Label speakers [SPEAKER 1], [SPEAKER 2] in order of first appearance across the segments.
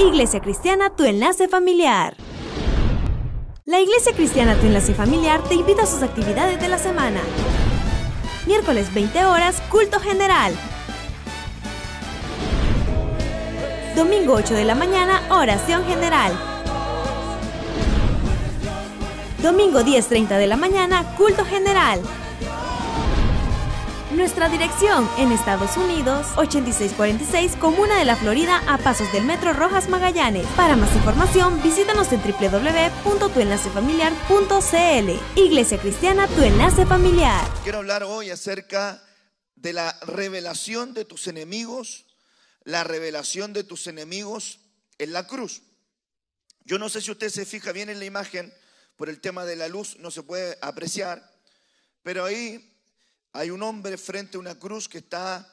[SPEAKER 1] Iglesia Cristiana Tu Enlace Familiar. La Iglesia Cristiana Tu Enlace Familiar te invita a sus actividades de la semana. Miércoles 20 horas, culto general. Domingo 8 de la mañana, oración general. Domingo 10:30 de la mañana, culto general. Nuestra dirección en Estados Unidos, 8646 Comuna de la Florida, a pasos del Metro Rojas Magallanes. Para más información, visítanos en www.tuenlacefamiliar.cl. Iglesia Cristiana Tu Enlace Familiar.
[SPEAKER 2] Quiero hablar hoy acerca de la revelación de tus enemigos, la revelación de tus enemigos en la cruz. Yo no sé si usted se fija bien en la imagen, por el tema de la luz no se puede apreciar, pero ahí hay un hombre frente a una cruz que está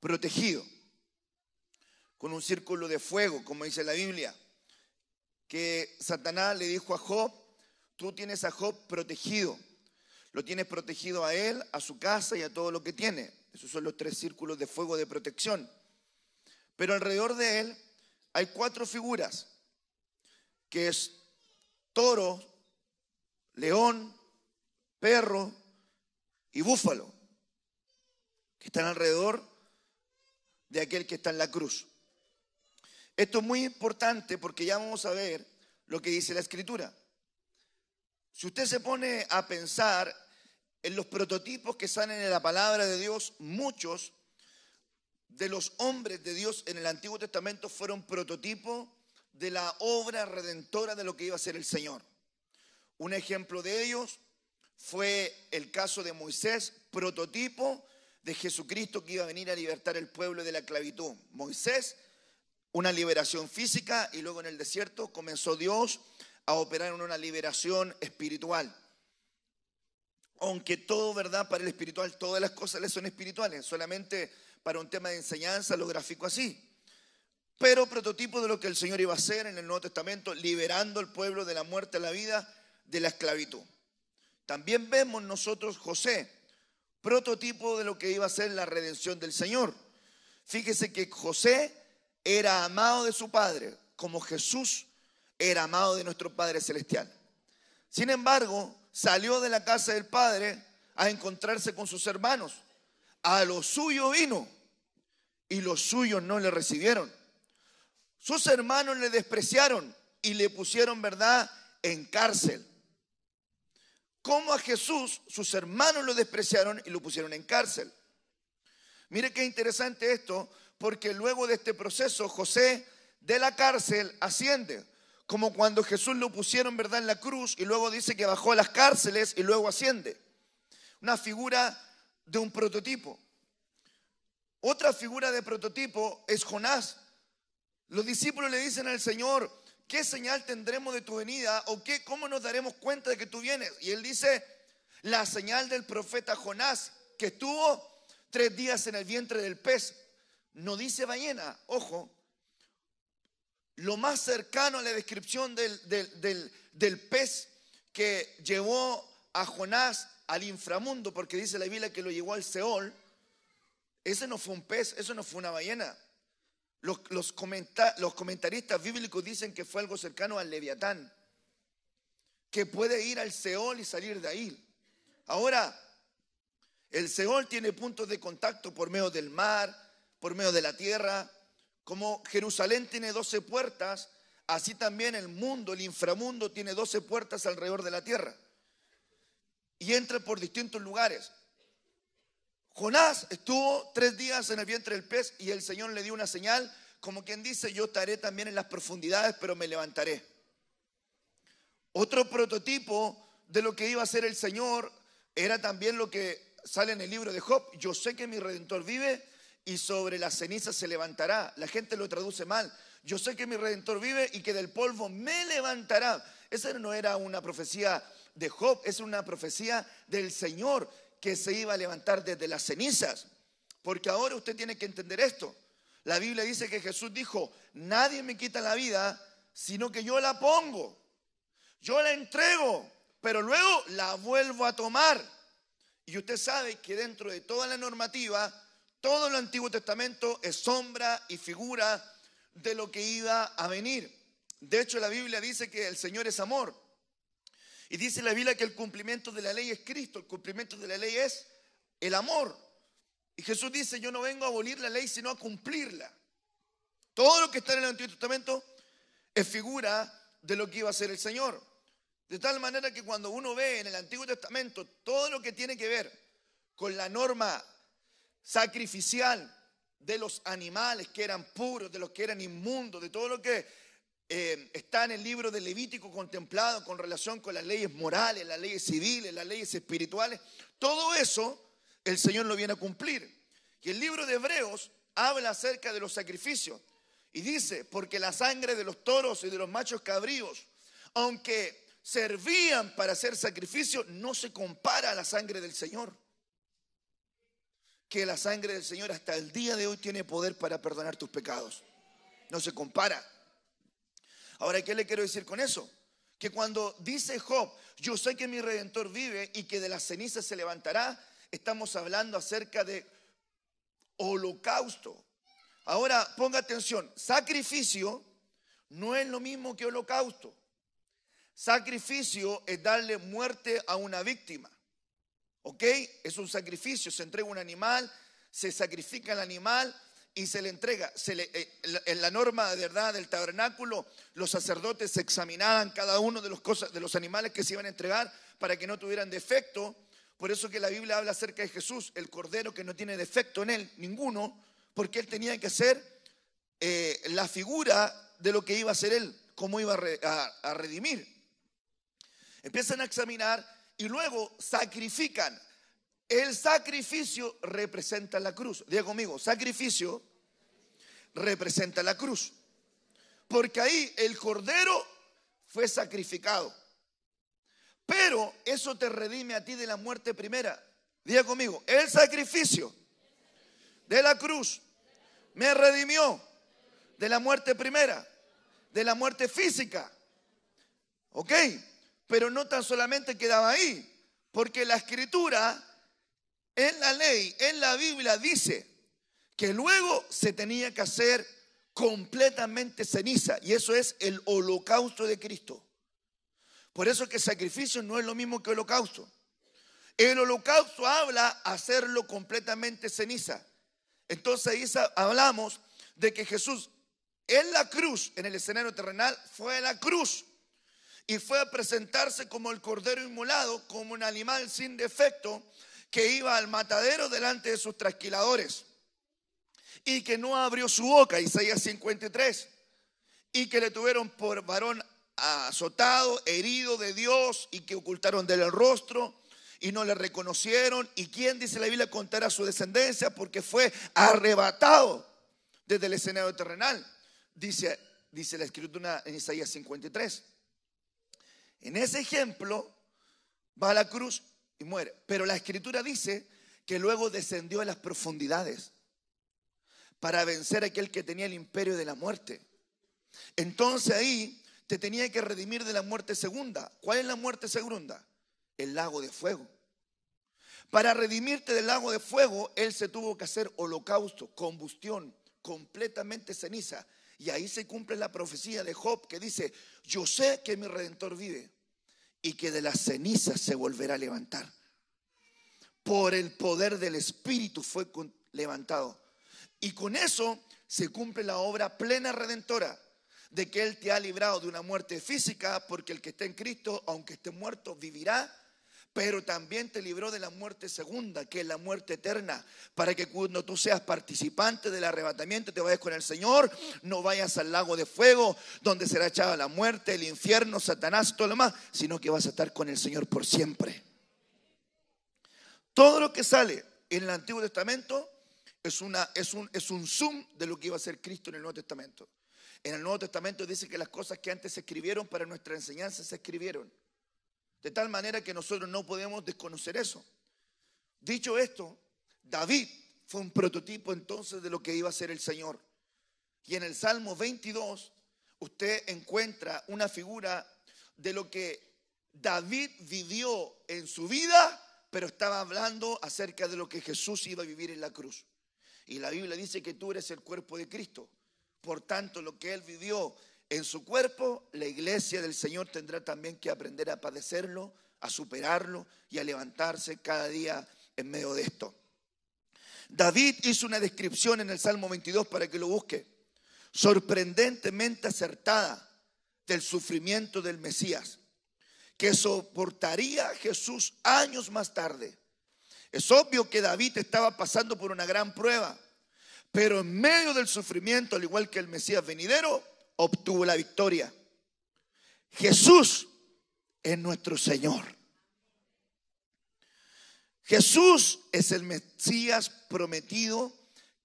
[SPEAKER 2] protegido, con un círculo de fuego, como dice la Biblia, que Satanás le dijo a Job: tú tienes a Job protegido, lo tienes protegido a él, a su casa y a todo lo que tiene. Esos son los 3 círculos de fuego de protección. Pero alrededor de él hay 4 figuras, que es toro, león, perro y búfalo, que están alrededor de aquel que está en la cruz. Esto es muy importante porque ya vamos a ver lo que dice la Escritura. Si usted se pone a pensar en los prototipos que salen en la palabra de Dios, muchos de los hombres de Dios en el Antiguo Testamento fueron prototipos de la obra redentora de lo que iba a ser el Señor. Un ejemplo de ellos fue el caso de Moisés, prototipo de Jesucristo que iba a venir a libertar al pueblo de la esclavitud. Moisés, una liberación física, y luego en el desierto comenzó Dios a operar en una liberación espiritual. Aunque todo, ¿verdad? Para el espiritual, todas las cosas le son espirituales, solamente para un tema de enseñanza lo grafico así. Pero prototipo de lo que el Señor iba a hacer en el Nuevo Testamento, liberando al pueblo de la muerte a la vida, de la esclavitud. También vemos nosotros José, prototipo de lo que iba a ser la redención del Señor. Fíjese que José era amado de su padre, como Jesús era amado de nuestro Padre Celestial. Sin embargo, salió de la casa del Padre a encontrarse con sus hermanos. A lo suyo vino y los suyos no le recibieron. Sus hermanos le despreciaron y le pusieron, ¿verdad?, en cárcel. Como a Jesús, sus hermanos lo despreciaron y lo pusieron en cárcel. Mire qué interesante esto, porque luego de este proceso, José de la cárcel asciende. Como cuando Jesús lo pusieron, ¿verdad?, en la cruz, y luego dice que bajó a las cárceles y luego asciende. Una figura de un prototipo. Otra figura de prototipo es Jonás. Los discípulos le dicen al Señor: ¿qué señal tendremos de tu venida? ¿O cómo nos daremos cuenta de que tú vienes? Y él dice: la señal del profeta Jonás, que estuvo 3 días en el vientre del pez. No dice ballena, ojo. Lo más cercano a la descripción del pez que llevó a Jonás al inframundo, porque dice la Biblia que lo llevó al Seol. Ese no fue un pez, eso no fue una ballena. Los comentaristas bíblicos dicen que fue algo cercano al Leviatán, que puede ir al Seol y salir de ahí. Ahora, el Seol tiene puntos de contacto por medio del mar, por medio de la tierra. Como Jerusalén tiene 12 puertas, así también el mundo, el inframundo, tiene 12 puertas alrededor de la tierra. Y entra por distintos lugares. Jonás estuvo 3 días en el vientre del pez y el Señor le dio una señal, como quien dice: yo estaré también en las profundidades, pero me levantaré. Otro prototipo de lo que iba a ser el Señor era también lo que sale en el libro de Job: yo sé que mi Redentor vive y sobre las cenizas se levantará. La gente lo traduce mal. Yo sé que mi Redentor vive y que del polvo me levantará. Esa no era una profecía de Job, es una profecía del Señor, que se iba a levantar desde las cenizas. Porque ahora usted tiene que entender esto. La Biblia dice que Jesús dijo: nadie me quita la vida, sino que yo la pongo. Yo la entrego, pero luego la vuelvo a tomar. Y usted sabe que dentro de toda la normativa, todo el Antiguo Testamento es sombra y figura de lo que iba a venir. De hecho, la Biblia dice que el Señor es amor. Y dice la Biblia que el cumplimiento de la ley es Cristo. El cumplimiento de la ley es el amor. Y Jesús dice, yo no vengo a abolir la ley, sino a cumplirla. Todo lo que está en el Antiguo Testamento es figura de lo que iba a hacer el Señor. De tal manera que cuando uno ve en el Antiguo Testamento todo lo que tiene que ver con la norma sacrificial de los animales que eran puros, de los que eran inmundos, de todo lo que está en el libro de Levítico contemplado con relación con las leyes morales, las leyes civiles, las leyes espirituales, todo eso el Señor lo viene a cumplir. Y el libro de Hebreos habla acerca de los sacrificios y dice, porque la sangre de los toros y de los machos cabríos, aunque servían para hacer sacrificio, no se compara a la sangre del Señor. Que la sangre del Señor hasta el día de hoy tiene poder para perdonar tus pecados. No se compara. Ahora, ¿qué le quiero decir con eso? Que cuando dice Job, yo sé que mi Redentor vive y que de las cenizas se levantará, estamos hablando acerca de holocausto. Ahora, ponga atención, sacrificio no es lo mismo que holocausto. Sacrificio es darle muerte a una víctima. ¿Ok? Es un sacrificio, se entrega un animal, se sacrifica el animal y se le entrega. En la norma de verdad del tabernáculo, los sacerdotes examinaban cada uno de los animales que se iban a entregar para que no tuvieran defecto. Por eso que la Biblia habla acerca de Jesús, el cordero que no tiene defecto en él, ninguno, porque él tenía que ser la figura de lo que iba a hacer él, cómo iba a redimir. Empiezan a examinar y luego sacrifican. El sacrificio representa la cruz. Diga conmigo, sacrificio representa la cruz. Porque ahí el cordero fue sacrificado. Pero eso te redime a ti de la muerte primera. Diga conmigo, el sacrificio de la cruz me redimió de la muerte primera, de la muerte física. ¿Ok? Pero no tan solamente quedaba ahí, porque la Escritura, en la ley, en la Biblia dice que luego se tenía que hacer completamente ceniza, y eso es el holocausto de Cristo. Por eso que sacrificio no es lo mismo que holocausto. El holocausto habla hacerlo completamente ceniza. Entonces ahí hablamos de que Jesús en la cruz, en el escenario terrenal, fue a la cruz y fue a presentarse como el cordero inmolado, como un animal sin defecto que iba al matadero delante de sus trasquiladores y que no abrió su boca, Isaías 53, y que le tuvieron por varón azotado, herido de Dios, y que ocultaron de él el rostro y no le reconocieron. ¿Y quién, dice la Biblia, contará su descendencia? Porque fue arrebatado desde el escenario terrenal, dice la Escritura en Isaías 53. En ese ejemplo va a la cruz y muere. Pero la Escritura dice que luego descendió a las profundidades para vencer a aquel que tenía el imperio de la muerte. Entonces ahí te tenía que redimir de la muerte segunda. ¿Cuál es la muerte segunda? El lago de fuego. Para redimirte del lago de fuego, él se tuvo que hacer holocausto, combustión, completamente ceniza. Y ahí se cumple la profecía de Job que dice, yo sé que mi Redentor vive y que de las cenizas se volverá a levantar. Por el poder del Espíritu fue levantado. Y con eso se cumple la obra plena redentora de que Él te ha librado de una muerte física, porque el que está en Cristo, aunque esté muerto, vivirá. Pero también te libró de la muerte segunda, que es la muerte eterna, para que cuando tú seas participante del arrebatamiento, te vayas con el Señor, no vayas al lago de fuego, donde será echada la muerte, el infierno, Satanás y todo lo demás, sino que vas a estar con el Señor por siempre. Todo lo que sale en el Antiguo Testamento es un zoom de lo que iba a ser Cristo en el Nuevo Testamento. En el Nuevo Testamento dice que las cosas que antes se escribieron para nuestra enseñanza se escribieron. De tal manera que nosotros no podemos desconocer eso. Dicho esto, David fue un prototipo entonces de lo que iba a ser el Señor. Y en el Salmo 22 usted encuentra una figura de lo que David vivió en su vida, pero estaba hablando acerca de lo que Jesús iba a vivir en la cruz. Y la Biblia dice que tú eres el cuerpo de Cristo. Por tanto, lo que Él vivió en su cuerpo, la iglesia del Señor tendrá también que aprender a padecerlo, a superarlo y a levantarse cada día en medio de esto. David hizo una descripción en el Salmo 22 para que lo busque, sorprendentemente acertada del sufrimiento del Mesías, que soportaría Jesús años más tarde. Es obvio que David estaba pasando por una gran prueba, pero en medio del sufrimiento, al igual que el Mesías venidero, obtuvo la victoria. Jesús es nuestro Señor. Jesús es el Mesías prometido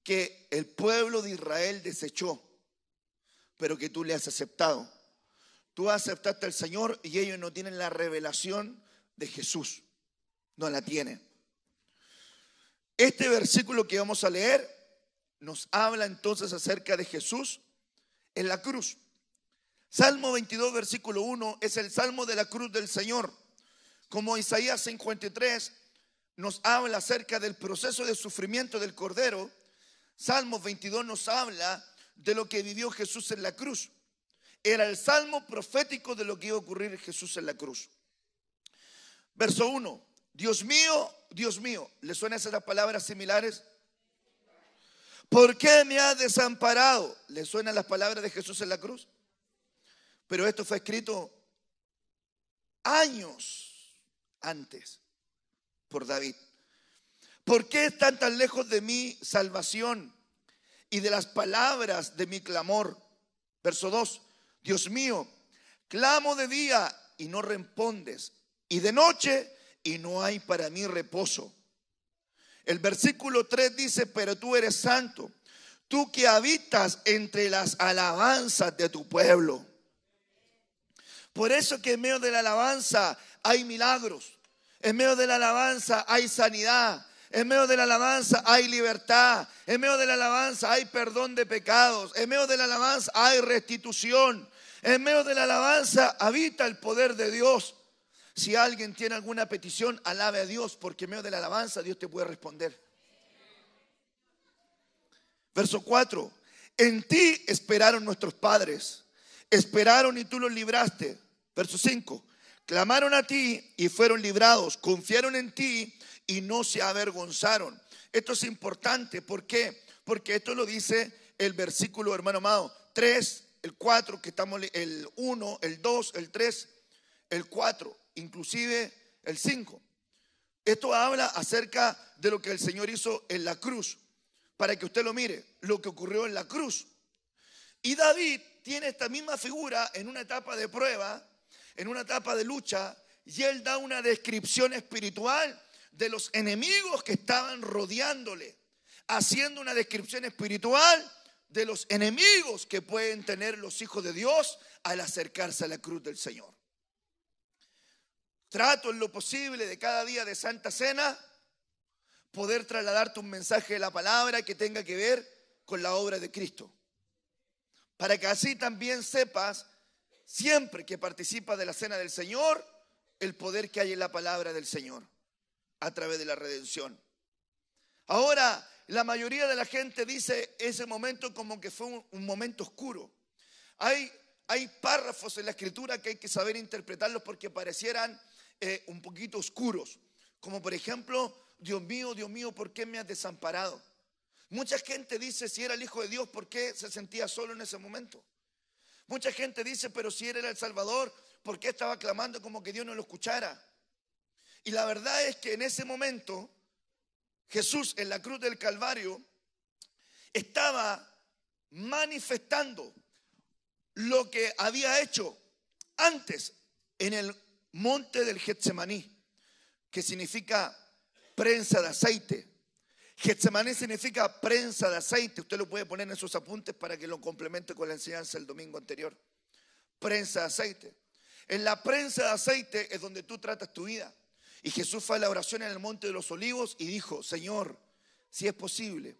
[SPEAKER 2] que el pueblo de Israel desechó, pero que tú le has aceptado. Tú aceptaste al Señor y ellos no tienen la revelación de Jesús. No la tienen. Este versículo que vamos a leer nos habla entonces acerca de Jesús en la cruz. Salmo 22, versículo 1 es el salmo de la cruz del Señor. Como Isaías 53 nos habla acerca del proceso de sufrimiento del Cordero, Salmo 22 nos habla de lo que vivió Jesús en la cruz. Era el salmo profético de lo que iba a ocurrir Jesús en la cruz. Verso 1, Dios mío, ¿le suenan esas palabras similares? ¿Por qué me has desamparado? ¿Le suenan las palabras de Jesús en la cruz? Pero esto fue escrito años antes por David. ¿Por qué están tan lejos de mi salvación y de las palabras de mi clamor? Verso 2, Dios mío, clamo de día y no respondes, y de noche y no hay para mí reposo. El versículo 3 dice, pero tú eres santo, tú que habitas entre las alabanzas de tu pueblo. Por eso que en medio de la alabanza hay milagros, en medio de la alabanza hay sanidad, en medio de la alabanza hay libertad, en medio de la alabanza hay perdón de pecados, en medio de la alabanza hay restitución, en medio de la alabanza habita el poder de Dios. Si alguien tiene alguna petición, alabe a Dios, porque en medio de la alabanza Dios te puede responder. Verso 4, en ti esperaron nuestros padres, esperaron y tú los libraste. Verso 5, clamaron a ti y fueron librados, confiaron en ti y no se avergonzaron. Esto es importante, ¿por qué? Porque esto lo dice el versículo, hermano amado, 3, el 4, que estamos, el 1, el 2, el 3, el 4, inclusive el 5. Esto habla acerca de lo que el Señor hizo en la cruz, para que usted lo mire, lo que ocurrió en la cruz. Y David tiene esta misma figura en una etapa de prueba, en una etapa de lucha, y él da una descripción espiritual de los enemigos que estaban rodeándole, haciendo una descripción espiritual de los enemigos que pueden tener los hijos de Dios al acercarse a la cruz del Señor. Trato en lo posible de cada día de Santa Cena poder trasladarte un mensaje de la palabra que tenga que ver con la obra de Cristo, para que así también sepas siempre que participas de la cena del Señor el poder que hay en la palabra del Señor a través de la redención. Ahora, la mayoría de la gente dice ese momento como que fue un momento oscuro. Hay párrafos en la Escritura que hay que saber interpretarlos porque parecieran un poquito oscuros. Como por ejemplo, Dios mío, ¿por qué me has desamparado? Mucha gente dice, si era el Hijo de Dios, ¿por qué se sentía solo en ese momento? Mucha gente dice, pero si él era el Salvador, ¿por qué estaba clamando como que Dios no lo escuchara? Y la verdad es que en ese momento Jesús en la cruz del Calvario estaba manifestando lo que había hecho antes en el monte del Getsemaní, que significa prensa de aceite. Getsemaní significa prensa de aceite. Usted lo puede poner en sus apuntes para que lo complemente con la enseñanza del domingo anterior. Prensa de aceite. En la prensa de aceite es donde tú tratas tu vida. Y Jesús fue a la oración en el monte de los olivos y dijo, Señor, si es posible,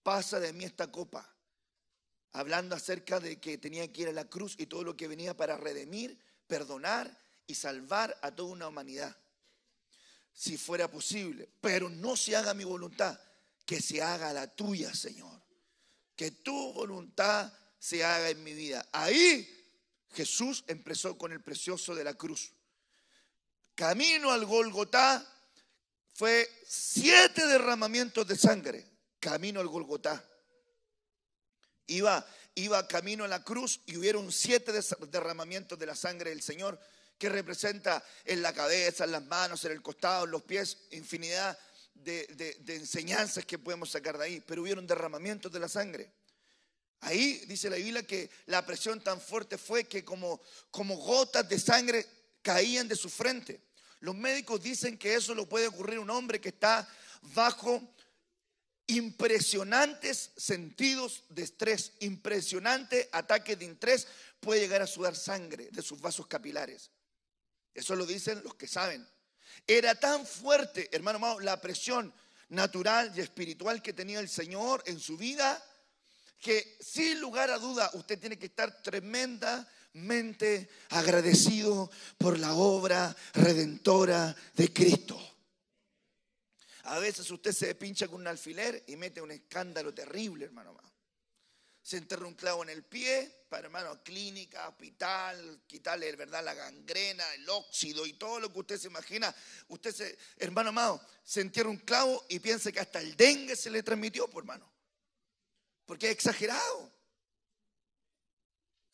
[SPEAKER 2] pasa de mí esta copa. Hablando acerca de que tenía que ir a la cruz y todo lo que venía para redimir, perdonar y salvar a toda una humanidad. Si fuera posible, pero no se haga mi voluntad, que se haga la tuya, Señor. Que tu voluntad se haga en mi vida. Ahí Jesús empezó con el precioso de la cruz. Camino al Gólgota fue 7 derramamientos de sangre. Camino al Gólgota. Iba camino a la cruz y hubieron 7 derramamientos de la sangre del Señor, que representa en la cabeza, en las manos, en el costado, en los pies, infinidad de enseñanzas que podemos sacar de ahí. Pero hubieron derramamientos de la sangre. Ahí dice la Biblia que la presión tan fuerte fue que como gotas de sangre caían de su frente. Los médicos dicen que eso lo puede ocurrir a un hombre que está bajo impresionantes sentidos de estrés, impresionante ataque de estrés, puede llegar a sudar sangre de sus vasos capilares. Eso lo dicen los que saben. Era tan fuerte, hermano amado, la presión natural y espiritual que tenía el Señor en su vida, que sin lugar a duda usted tiene que estar tremendamente agradecido por la obra redentora de Cristo. A veces usted se pincha con un alfiler y mete un escándalo terrible, hermano amado. Se enterra un clavo en el pie, para, hermano, clínica, hospital, quitarle, ¿verdad?, la gangrena, el óxido y todo lo que usted se imagina. Hermano amado, se entierra un clavo y piensa que hasta el dengue se le transmitió, por hermano. Porque es exagerado.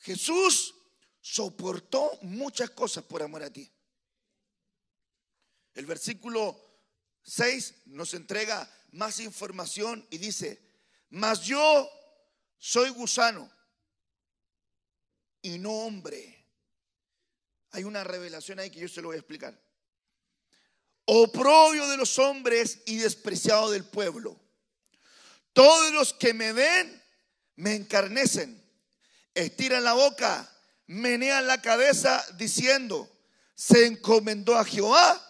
[SPEAKER 2] Jesús soportó muchas cosas por amor a ti. El versículo 6 nos entrega más información y dice: mas yo soy gusano y no hombre. Hay una revelación ahí que yo se lo voy a explicar. Oprobio de los hombres y despreciado del pueblo. Todos los que me ven me encarnecen, estiran la boca, menean la cabeza diciendo: se encomendó a Jehová,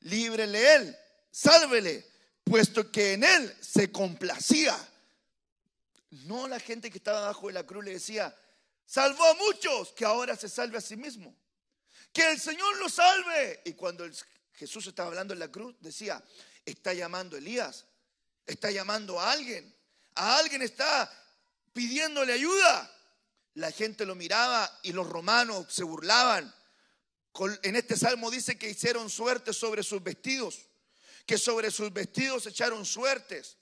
[SPEAKER 2] líbrele él, sálvele, puesto que en él se complacía. No, la gente que estaba bajo de la cruz le decía: salvó a muchos, que ahora se salve a sí mismo. Que el Señor lo salve. Y cuando Jesús estaba hablando en la cruz, decía: está llamando a Elías, está llamando a alguien está pidiéndole ayuda. La gente lo miraba y los romanos se burlaban. En este salmo dice que hicieron suertes sobre sus vestidos, que sobre sus vestidos echaron suertes.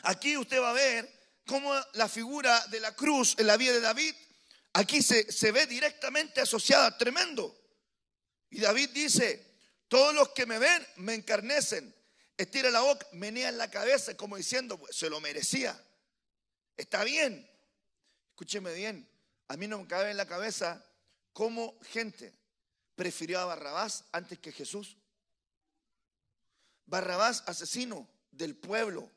[SPEAKER 2] Aquí usted va a ver cómo la figura de la cruz en la vida de David, aquí se ve directamente asociada, tremendo. Y David dice: todos los que me ven me encarnecen, estira la boca, menean la cabeza, como diciendo: pues, se lo merecía. Está bien. Escúcheme bien, a mí no me cabe en la cabeza cómo gente prefirió a Barrabás antes que Jesús. Barrabás, asesino del pueblo,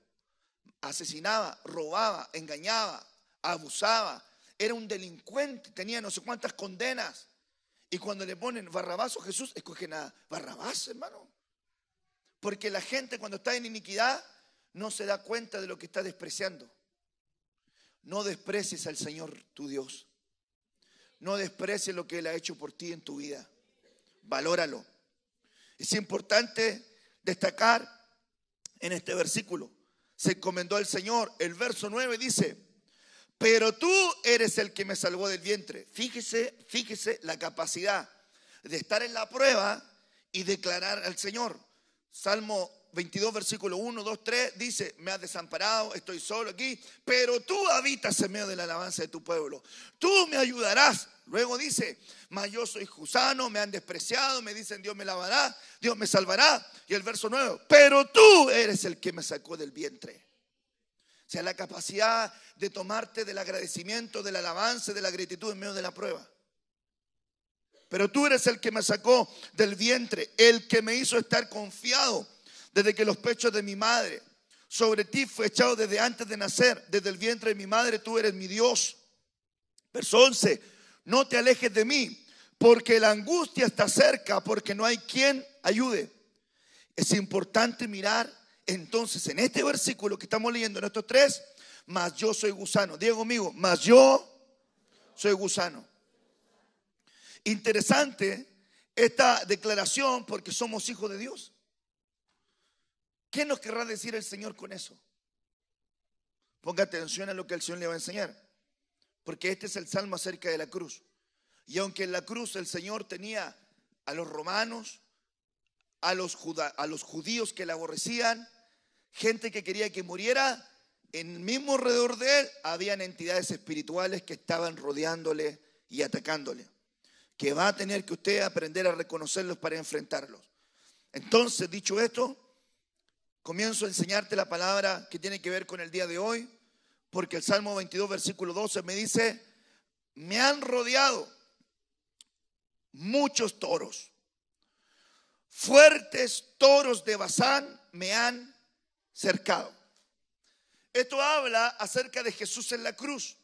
[SPEAKER 2] asesinaba, robaba, engañaba, abusaba, era un delincuente, tenía no sé cuántas condenas. Y cuando le ponen Barrabás o Jesús, escogen a Barrabás, hermano. Porque la gente, cuando está en iniquidad, no se da cuenta de lo que está despreciando. No desprecies al Señor tu Dios. No desprecies lo que Él ha hecho por ti en tu vida. Valóralo. Es importante destacar en este versículo: se encomendó al Señor. El verso 9 dice: pero tú eres el que me salvó del vientre. Fíjese la capacidad de estar en la prueba y declarar al Señor. Salmo 22, versículo 1, 2, 3 dice: me has desamparado, estoy solo aquí, pero tú habitas en medio de la alabanza de tu pueblo. Tú me ayudarás. Luego dice: mas yo soy gusano, me han despreciado, me dicen: Dios me lavará, Dios me salvará. Y el verso 9: pero tú eres el que me sacó del vientre. O sea, la capacidad de tomarte del agradecimiento, de la alabanza, de la gratitud en medio de la prueba. Pero tú eres el que me sacó del vientre, el que me hizo estar confiado desde que los pechos de mi madre. Sobre ti fue echado desde antes de nacer, desde el vientre de mi madre tú eres mi Dios. Verso 11: no te alejes de mí, porque la angustia está cerca, porque no hay quien ayude. Es importante mirar entonces en este versículo que estamos leyendo, en estos 3: mas yo soy gusano. Diga conmigo: mas yo soy gusano. Interesante esta declaración, porque somos hijos de Dios. ¿Qué nos querrá decir el Señor con eso? Ponga atención a lo que el Señor le va a enseñar. porque este es el salmo acerca de la cruz. Y aunque en la cruz el Señor tenía a los romanos, a los judíos que la aborrecían, gente que quería que muriera, en el mismo alrededor de él habían entidades espirituales que estaban rodeándole y atacándole, que va a tener que usted aprender a reconocerlos para enfrentarlos. Entonces, dicho esto, comienzo a enseñarte la palabra que tiene que ver con el día de hoy, porque el Salmo 22, versículo 12 me dice: me han rodeado muchos toros, fuertes toros de Basán me han cercado. Esto habla acerca de Jesús en la cruz.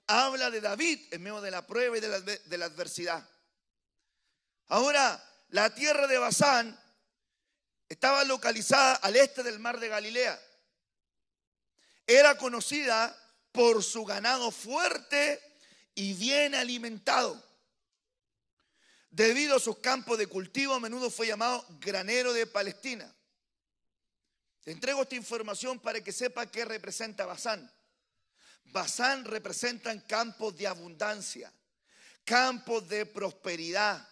[SPEAKER 2] Habla de David en medio de la prueba y de la adversidad. Ahora, la tierra de Basán estaba localizada al este del mar de Galilea. Era conocida por su ganado fuerte y bien alimentado. Debido a sus campos de cultivo, a menudo fue llamado granero de Palestina. Te entrego esta información para que sepa qué representa Basán. Basán representan campos de abundancia, campos de prosperidad,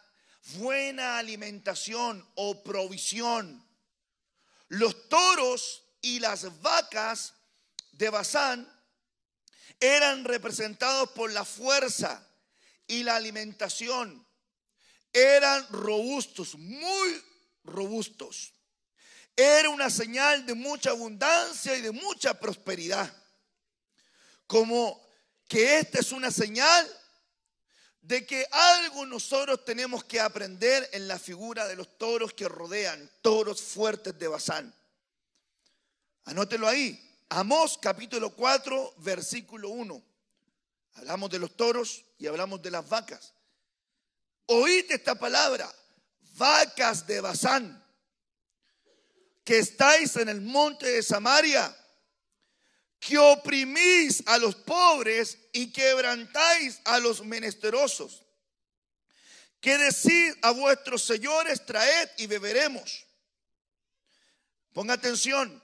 [SPEAKER 2] buena alimentación o provisión. Los toros y las vacas de Basán eran representados por la fuerza y la alimentación. Eran robustos, muy robustos. Era una señal de mucha abundancia y de mucha prosperidad. Como que esta es una señal de que algo nosotros tenemos que aprender en la figura de los toros que rodean, toros fuertes de Basán. Anótelo ahí. Amós capítulo 4, versículo 1. Hablamos de los toros y hablamos de las vacas. Oíd esta palabra: vacas de Basán, que estáis en el monte de Samaria, que oprimís a los pobres y quebrantáis a los menesterosos, que decís a vuestros señores: traed y beberemos. Ponga atención.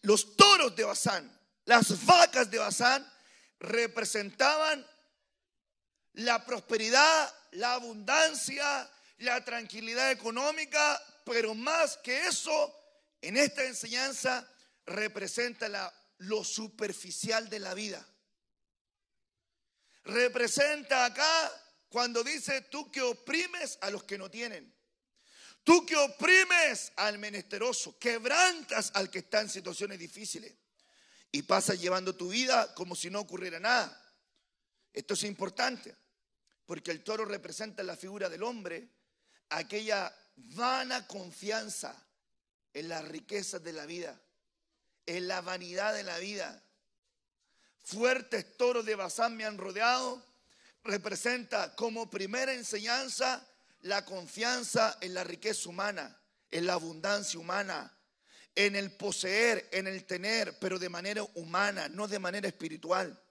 [SPEAKER 2] Los toros de Basán, las vacas de Basán representaban la prosperidad, la abundancia, la tranquilidad económica, pero más que eso, en esta enseñanza representa lo superficial de la vida. Representa acá cuando dice: tú que oprimes a los que no tienen, tú que oprimes al menesteroso, quebrantas al que está en situaciones difíciles y pasas llevando tu vida como si no ocurriera nada. Esto es importante, porque el toro representa la figura del hombre, aquella vana confianza en las riquezas de la vida, en la vanidad de la vida. Fuertes toros de Basán me han rodeado. Representa como primera enseñanza la confianza en la riqueza humana, en la abundancia humana, en el poseer, en el tener, pero de manera humana, no de manera espiritual.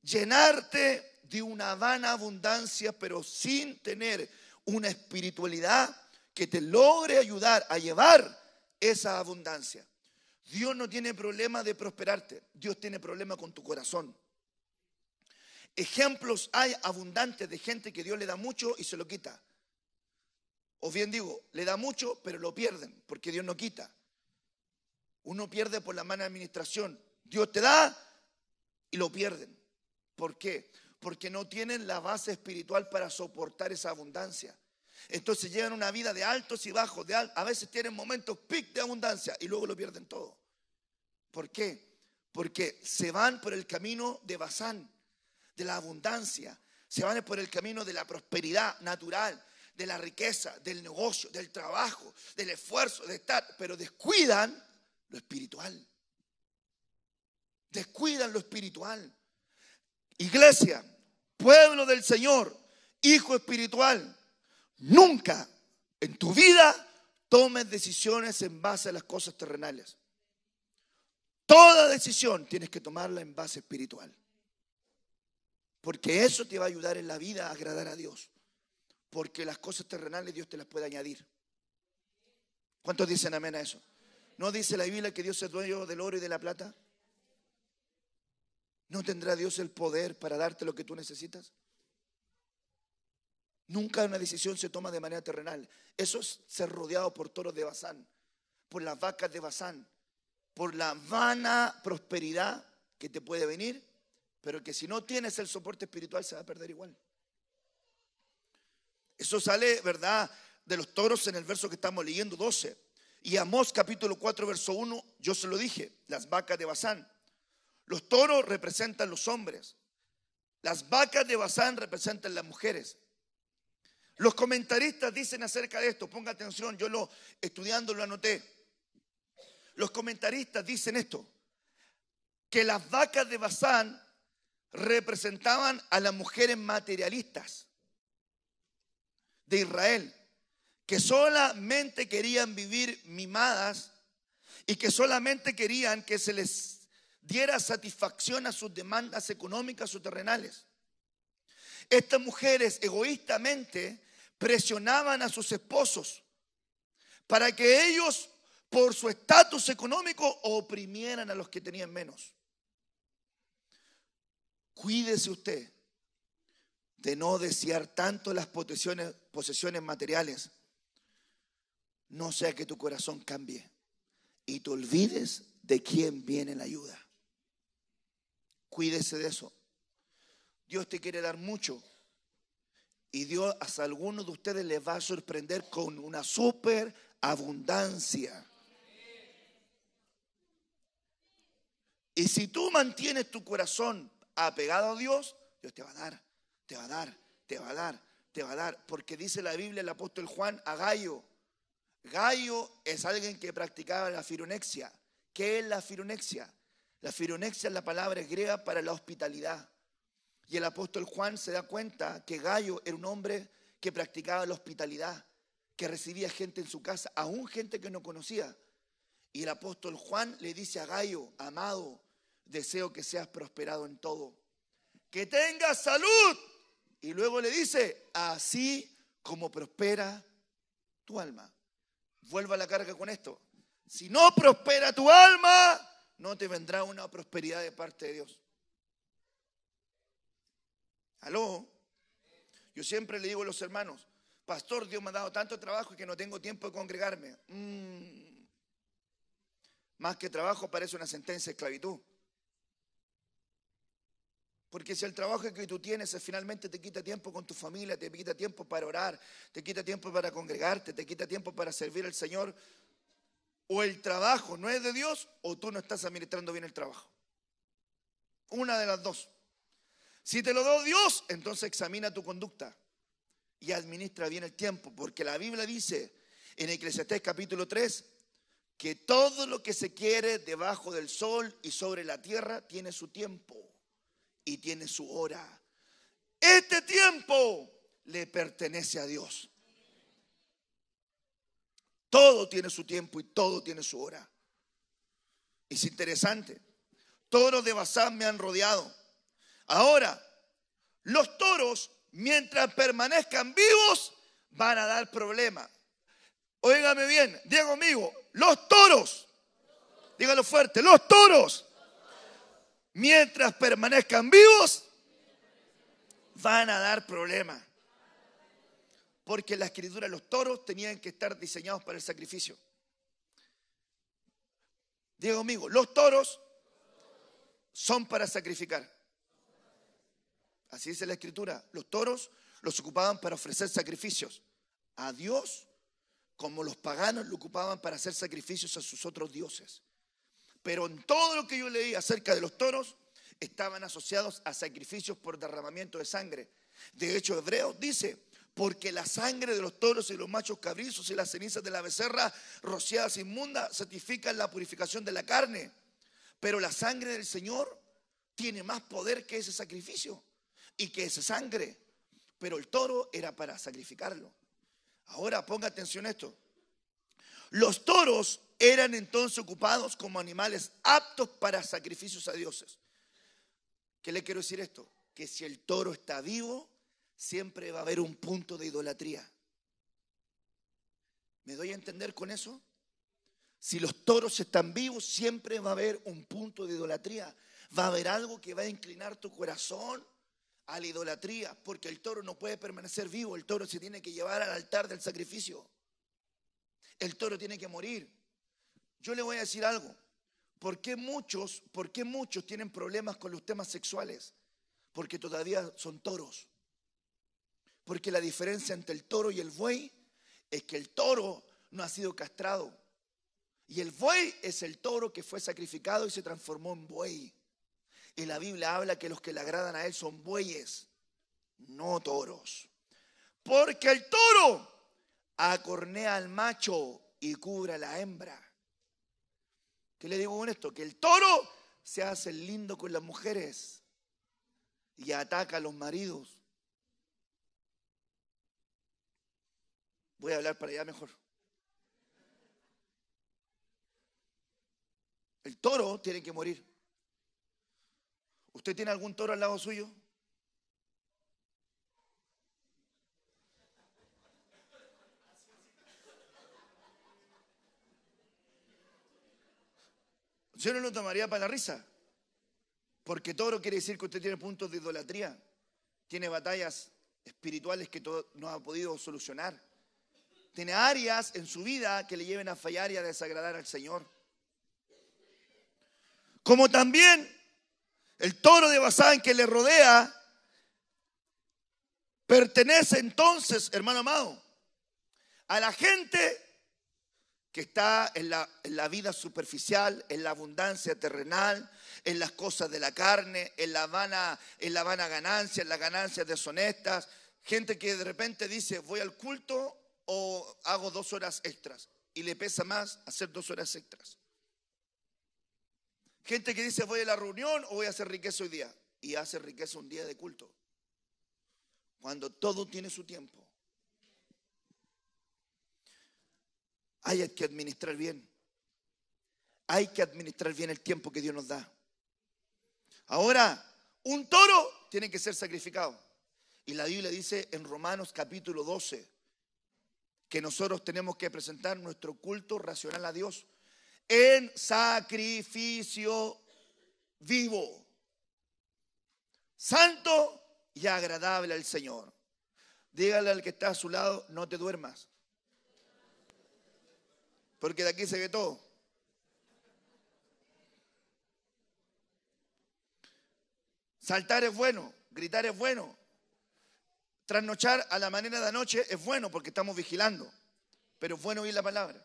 [SPEAKER 2] Llenarte de una vana abundancia, pero sin tener una espiritualidad que te logre ayudar a llevar esa abundancia. Dios no tiene problema de prosperarte, Dios tiene problema con tu corazón. Ejemplos hay abundantes de gente que Dios le da mucho y se lo quita. O bien digo, le da mucho pero lo pierden porque Dios no quita. Uno pierde por la mala administración. Dios te da y lo pierden. ¿Por qué? Porque no tienen la base espiritual para soportar esa abundancia. Entonces llevan una vida de altos y bajos, a veces tienen momentos pic de abundancia y luego lo pierden todo. ¿Por qué? Porque se van por el camino de Basán, de la abundancia, se van por el camino de la prosperidad natural, de la riqueza, del negocio, del trabajo, del esfuerzo, de estar, pero descuidan lo espiritual. Descuidan lo espiritual. Iglesia, pueblo del Señor, hijo espiritual, nunca en tu vida tomes decisiones en base a las cosas terrenales. Toda decisión tienes que tomarla en base espiritual. Porque eso te va a ayudar en la vida a agradar a Dios. Porque las cosas terrenales Dios te las puede añadir. ¿Cuántos dicen amén a eso? ¿No dice la Biblia que Dios es dueño del oro y de la plata? ¿No tendrá Dios el poder para darte lo que tú necesitas? Nunca una decisión se toma de manera terrenal. Eso es ser rodeado por toros de Basán, por las vacas de Basán, por la vana prosperidad que te puede venir, pero que si no tienes el soporte espiritual se va a perder igual. Eso sale, ¿verdad?, de los toros en el verso que estamos leyendo, 12. Y Amós capítulo 4 verso 1, yo se lo dije, las vacas de Basán. Los toros representan los hombres, las vacas de Basán representan las mujeres. Los comentaristas dicen acerca de esto, ponga atención, yo estudiando lo anoté. Los comentaristas dicen esto, que las vacas de Basán representaban a las mujeres materialistas de Israel, que solamente querían vivir mimadas y que solamente querían que se les diera satisfacción a sus demandas económicas o terrenales. Estas mujeres egoístamente presionaban a sus esposos para que ellos, por su estatus económico, oprimieran a los que tenían menos. Cuídese usted de no desear tanto las posesiones materiales, no sea que tu corazón cambie y te olvides de quién viene la ayuda. Cuídese de eso. Dios te quiere dar mucho y Dios a algunos de ustedes les va a sorprender con una super abundancia. Y si tú mantienes tu corazón apegado a Dios, Dios te va a dar, te va a dar, te va a dar, te va a dar. Porque dice la Biblia, el apóstol Juan, a Gayo. Gayo es alguien que practicaba la fironexia. ¿Qué es la fironexia? La fironexia es la palabra griega para la hospitalidad. Y el apóstol Juan se da cuenta que Gayo era un hombre que practicaba la hospitalidad, que recibía gente en su casa, aún gente que no conocía. Y el apóstol Juan le dice a Gayo, amado, deseo que seas prosperado en todo, que tengas salud. Y luego le dice, así como prospera tu alma. Vuelva a la carga con esto. Si no prospera tu alma, no te vendrá una prosperidad de parte de Dios. ¿Aló? Yo siempre le digo a los hermanos, pastor, Dios me ha dado tanto trabajo que no tengo tiempo de congregarme. Más que trabajo parece una sentencia de esclavitud. Porque si el trabajo que tú tienes finalmente te quita tiempo con tu familia, te quita tiempo para orar, te quita tiempo para congregarte, te quita tiempo para servir al Señor, o el trabajo no es de Dios o tú no estás administrando bien el trabajo. Una de las dos. Si te lo dio Dios, entonces examina tu conducta y administra bien el tiempo, porque la Biblia dice en Eclesiastés capítulo 3 que todo lo que se quiere debajo del sol y sobre la tierra tiene su tiempo y tiene su hora. Este tiempo le pertenece a Dios. Todo tiene su tiempo y todo tiene su hora. Es interesante. Toros de Basán me han rodeado. Ahora, los toros, mientras permanezcan vivos, van a dar problemas. Óigame bien, diga conmigo, los toros, dígalo fuerte, los toros, mientras permanezcan vivos, van a dar problemas. Porque en la escritura los toros tenían que estar diseñados para el sacrificio. Diga conmigo, los toros son para sacrificar. Así dice la escritura. Los toros los ocupaban para ofrecer sacrificios a Dios, como los paganos lo ocupaban para hacer sacrificios a sus otros dioses. Pero en todo lo que yo leí acerca de los toros, estaban asociados a sacrificios por derramamiento de sangre. De hecho, Hebreos dice, porque la sangre de los toros y los machos cabrizos y las cenizas de la becerra rociadas inmundas santifican la purificación de la carne. Pero la sangre del Señor tiene más poder que ese sacrificio y que esa sangre. Pero el toro era para sacrificarlo. Ahora ponga atención a esto. Los toros eran entonces ocupados como animales aptos para sacrificios a dioses. ¿Qué le quiero decir esto? Que si el toro está vivo, siempre va a haber un punto de idolatría. ¿Me doy a entender con eso? Si los toros están vivos, siempre va a haber un punto de idolatría. Va a haber algo que va a inclinar tu corazón a la idolatría, porque el toro no puede permanecer vivo. El toro se tiene que llevar al altar del sacrificio. El toro tiene que morir. Yo le voy a decir algo. ¿Por qué muchos tienen problemas con los temas sexuales? Porque todavía son toros. Porque la diferencia entre el toro y el buey es que el toro no ha sido castrado. Y el buey es el toro que fue sacrificado y se transformó en buey. Y la Biblia habla que los que le agradan a él son bueyes, no toros. Porque el toro acornea al macho y cubre a la hembra. ¿Qué le digo con esto? Que el toro se hace el lindo con las mujeres y ataca a los maridos. Voy a hablar para allá mejor. El toro tiene que morir. ¿Usted tiene algún toro al lado suyo? Yo no lo tomaría para la risa, porque toro quiere decir que usted tiene puntos de idolatría, tiene batallas espirituales que no ha podido solucionar, tiene áreas en su vida que le lleven a fallar y a desagradar al Señor. Como también el toro de Basán que le rodea pertenece entonces, hermano amado, a la gente que está en la vida superficial, en la abundancia terrenal, en las cosas de la carne, en la vana ganancia, en las ganancias deshonestas. Gente que de repente dice, voy al culto o hago 2 horas extras. Y le pesa más hacer 2 horas extras. Gente que dice, voy a la reunión o voy a hacer riqueza hoy día. Y hace riqueza un día de culto. Cuando todo tiene su tiempo. Hay que administrar bien. Hay que administrar bien el tiempo que Dios nos da. Ahora, un toro tiene que ser sacrificado. Y la Biblia dice en Romanos capítulo 12 que nosotros tenemos que presentar nuestro culto racional a Dios en sacrificio vivo, santo y agradable al Señor. Dígale al que está a su lado, no te duermas. Porque de aquí se ve todo. Saltar es bueno, gritar es bueno. Trasnochar a la manera de anoche es bueno porque estamos vigilando. Pero es bueno oír la palabra.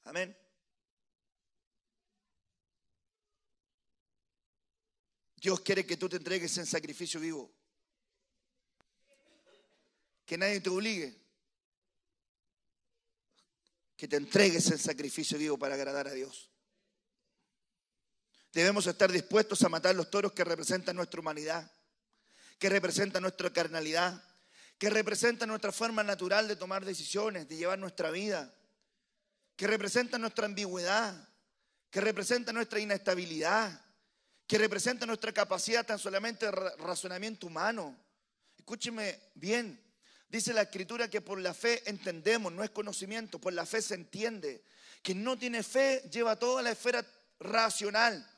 [SPEAKER 2] Amén. Dios quiere que tú te entregues en sacrificio vivo. Que nadie te obligue. Que te entregues en sacrificio vivo para agradar a Dios. Debemos estar dispuestos a matar los toros que representan nuestra humanidad, que representan nuestra carnalidad, que representan nuestra forma natural de tomar decisiones, de llevar nuestra vida, que representan nuestra ambigüedad, que representan nuestra inestabilidad, que representan nuestra capacidad tan solamente de razonamiento humano. Escúcheme bien. Dice la Escritura que por la fe entendemos, no es conocimiento, por la fe se entiende. Quien no tiene fe lleva toda la esfera racional.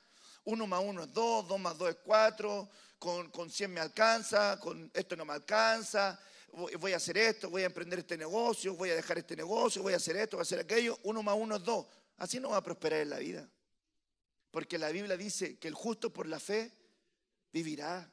[SPEAKER 2] 1 más 1 es 2, 2 más 2 es 4, con 100 me alcanza, con esto no me alcanza, voy a hacer esto, voy a emprender este negocio, voy a dejar este negocio, voy a hacer esto, voy a hacer aquello. 1 más 1 es 2. Así no va a prosperar en la vida. Porque la Biblia dice que el justo por la fe vivirá.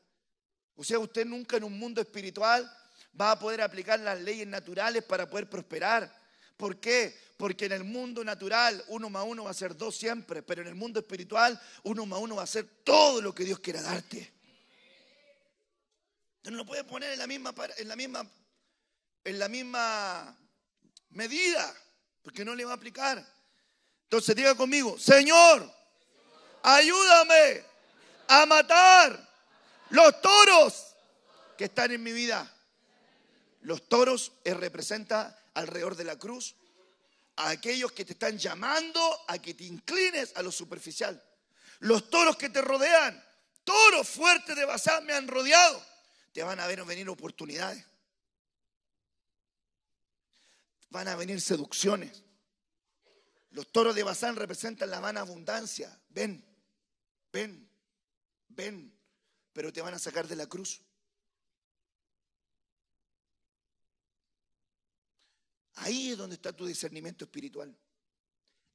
[SPEAKER 2] O sea, usted nunca en un mundo espiritual va a poder aplicar las leyes naturales para poder prosperar. ¿Por qué? Porque en el mundo natural 1 más 1 va a ser 2 siempre, pero en el mundo espiritual 1 más 1 va a ser todo lo que Dios quiera darte. No lo puedes poner en la misma medida, porque no le va a aplicar. Entonces diga conmigo, Señor, ayúdame a matar los toros que están en mi vida. Los toros representan alrededor de la cruz a aquellos que te están llamando a que te inclines a lo superficial. Los toros que te rodean, toros fuertes de Basán me han rodeado. Te van a venir oportunidades. Van a venir seducciones. Los toros de Basán representan la vana abundancia. Ven, ven, ven, pero te van a sacar de la cruz. Ahí es donde está tu discernimiento espiritual.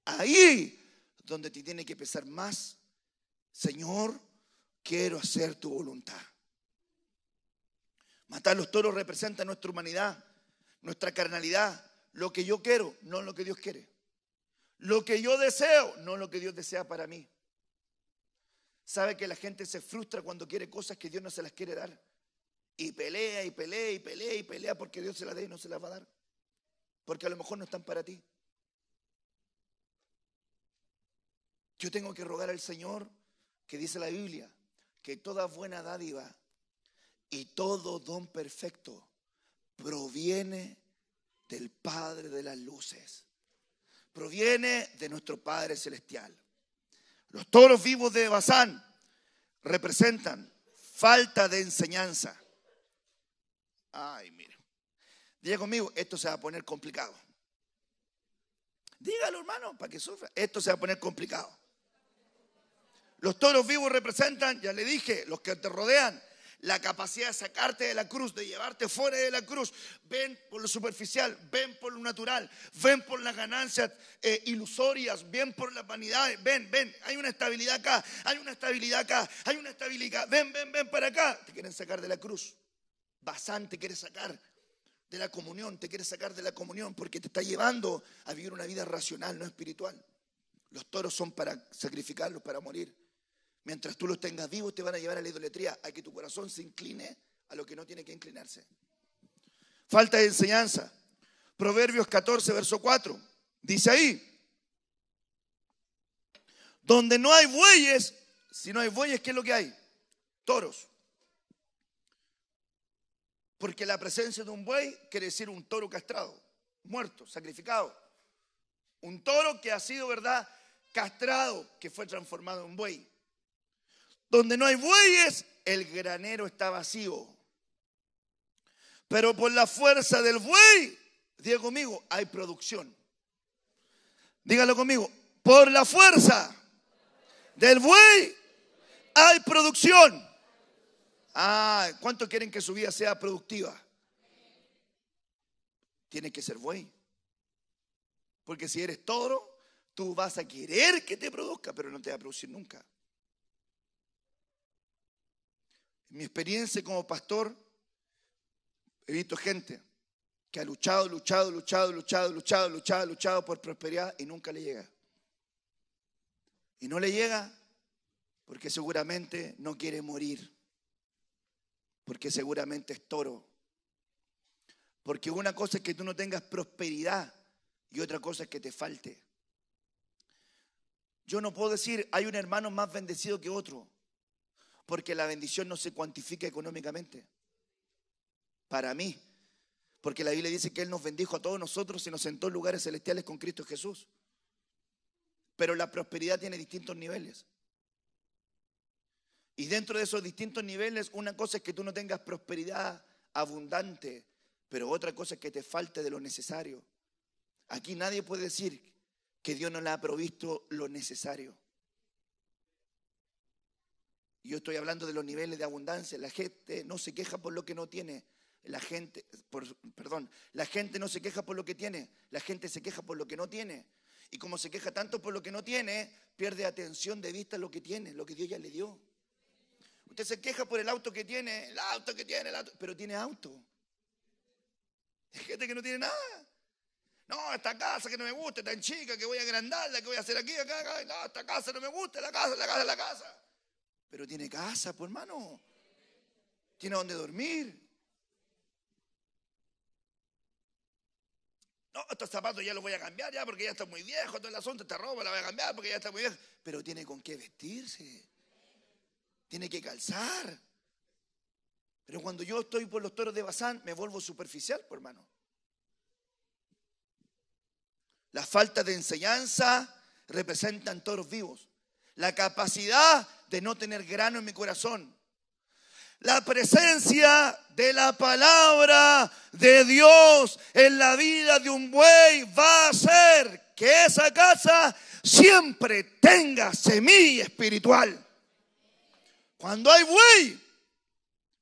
[SPEAKER 2] Ahí es donde te tiene que pesar más. Señor, quiero hacer tu voluntad. Matar los toros representa nuestra humanidad, nuestra carnalidad. Lo que yo quiero, no lo que Dios quiere. Lo que yo deseo, no lo que Dios desea para mí. ¿Sabe que la gente se frustra cuando quiere cosas que Dios no se las quiere dar? Y pelea, y pelea, y pelea, y pelea porque Dios se las dé y no se las va a dar. Porque a lo mejor no están para ti. Yo tengo que rogar al Señor, que dice la Biblia, que toda buena dádiva y todo don perfecto proviene del Padre de las luces. Proviene de nuestro Padre celestial. Los toros vivos de Basán representan falta de enseñanza. Ay, mire. Diga conmigo, esto se va a poner complicado. Dígalo, hermano, para que sufra. Esto se va a poner complicado. Los toros vivos representan, ya le dije, los que te rodean, la capacidad de sacarte de la cruz, de llevarte fuera de la cruz. Ven por lo superficial, ven por lo natural, ven por las ganancias ilusorias, ven por las vanidades, ven, hay una estabilidad acá, hay una estabilidad acá, hay una estabilidad, ven para acá. Te quieren sacar de la cruz. Basán te quiere sacar de la comunión, te quiere sacar de la comunión porque te está llevando a vivir una vida racional, no espiritual. Los toros son para sacrificarlos, para morir. Mientras tú los tengas vivos te van a llevar a la idolatría, a que tu corazón se incline a lo que no tiene que inclinarse. Falta de enseñanza. Proverbios 14, verso 4. Dice ahí, donde no hay bueyes, si no hay bueyes, ¿qué es lo que hay? Toros. Porque la presencia de un buey quiere decir un toro castrado, muerto, sacrificado. Un toro que ha sido, ¿verdad?, castrado, que fue transformado en buey. Donde no hay bueyes, el granero está vacío. Pero por la fuerza del buey, diga conmigo, hay producción. Dígalo conmigo, por la fuerza del buey hay producción. Ah, ¿cuántos quieren que su vida sea productiva? Tiene que ser buey. Porque si eres toro, tú vas a querer que te produzca, pero no te va a producir nunca. En mi experiencia como pastor, he visto gente que ha luchado por prosperidad y nunca le llega. Y no le llega porque seguramente no quiere morir. Porque seguramente es toro. Porque una cosa es que tú no tengas prosperidad y otra cosa es que te falte. Yo no puedo decir, hay un hermano más bendecido que otro, porque la bendición no se cuantifica económicamente. Para mí, porque la Biblia dice que Él nos bendijo a todos nosotros y nos sentó en lugares celestiales con Cristo Jesús. Pero la prosperidad tiene distintos niveles. Y dentro de esos distintos niveles, una cosa es que tú no tengas prosperidad abundante, pero otra cosa es que te falte de lo necesario. Aquí nadie puede decir que Dios no le ha provisto lo necesario. Yo estoy hablando de los niveles de abundancia. La gente no se queja por lo que no tiene. La gente no se queja por lo que tiene. La gente se queja por lo que no tiene. Y como se queja tanto por lo que no tiene, pierde atención de vista lo que tiene, lo que Dios ya le dio. Usted se queja por el auto que tiene, pero tiene auto. Hay gente que no tiene nada. No, esta casa que no me gusta, tan chica, que voy a agrandarla, que voy a hacer aquí, acá. No, esta casa no me gusta, la casa. Pero tiene casa, pues hermano. Tiene donde dormir. No, estos zapatos ya los voy a cambiar ya porque ya está muy viejo, todo el asunto, esta ropa la voy a cambiar porque ya está muy viejo. Pero tiene con qué vestirse. Tiene que calzar. Pero cuando yo estoy por los toros de Basán, me vuelvo superficial, pues hermano. La falta de enseñanza representan toros vivos. La capacidad de no tener grano en mi corazón. La presencia de la palabra de Dios en la vida de un buey va a hacer que esa casa siempre tenga semilla espiritual. Cuando hay buey,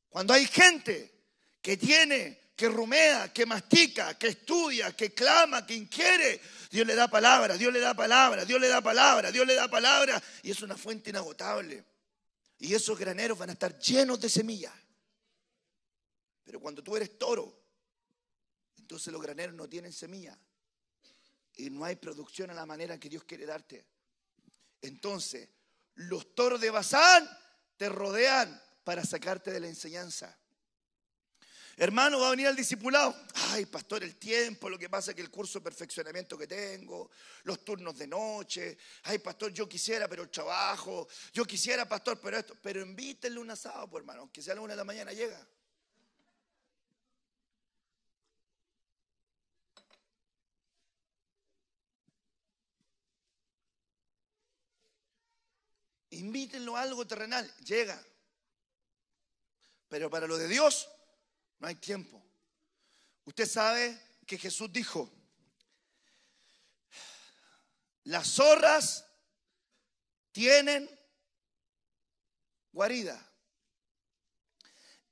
[SPEAKER 2] cuando hay gente que tiene, que rumea, que mastica, que estudia, que clama, que inquiere, Dios le da palabra, Dios le da palabra, Dios le da palabra, Dios le da palabra. Y es una fuente inagotable. Y esos graneros van a estar llenos de semillas. Pero cuando tú eres toro, entonces los graneros no tienen semilla. Y no hay producción a la manera que Dios quiere darte. Entonces, los toros de Basán te rodean para sacarte de la enseñanza. Hermano, va a venir el discipulado. Ay, pastor, el tiempo, lo que pasa es que el curso de perfeccionamiento que tengo, los turnos de noche. Ay, pastor, yo quisiera, pero el trabajo. Yo quisiera, pastor, pero esto. Pero invítenle un asado, pues, hermano, aunque sea a la 1 de la mañana llega. Invítenlo a algo terrenal, llega. Pero para lo de Dios no hay tiempo. Usted sabe que Jesús dijo: las zorras tienen guarida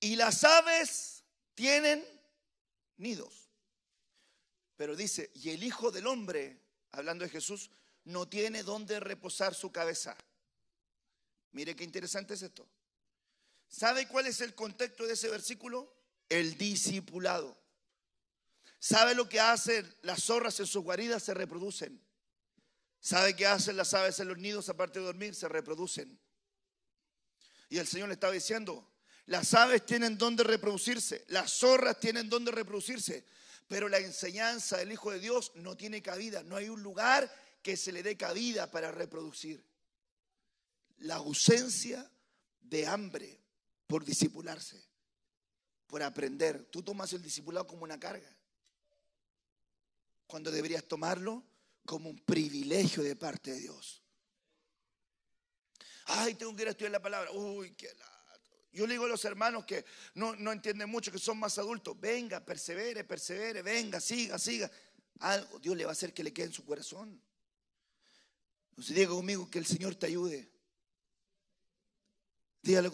[SPEAKER 2] y las aves tienen nidos. Pero dice, y el Hijo del Hombre, hablando de Jesús, no tiene dónde reposar su cabeza. Mire qué interesante es esto. ¿Sabe cuál es el contexto de ese versículo? El discipulado. ¿Sabe lo que hacen las zorras en sus guaridas? Se reproducen. ¿Sabe qué hacen las aves en los nidos aparte de dormir? Se reproducen. Y el Señor le estaba diciendo, las aves tienen donde reproducirse, las zorras tienen donde reproducirse, pero la enseñanza del Hijo de Dios no tiene cabida. No hay un lugar que se le dé cabida para reproducir. La ausencia de hambre por discipularse, por aprender. Tú tomas el discipulado como una carga, cuando deberías tomarlo como un privilegio de parte de Dios. Ay, tengo que ir a estudiar la palabra. Uy, qué lato. Yo le digo a los hermanos que no entienden mucho, que son más adultos: venga, persevere, venga, siga. Algo Dios le va a hacer que le quede en su corazón. Entonces diga conmigo: que el Señor te ayude. Dígale: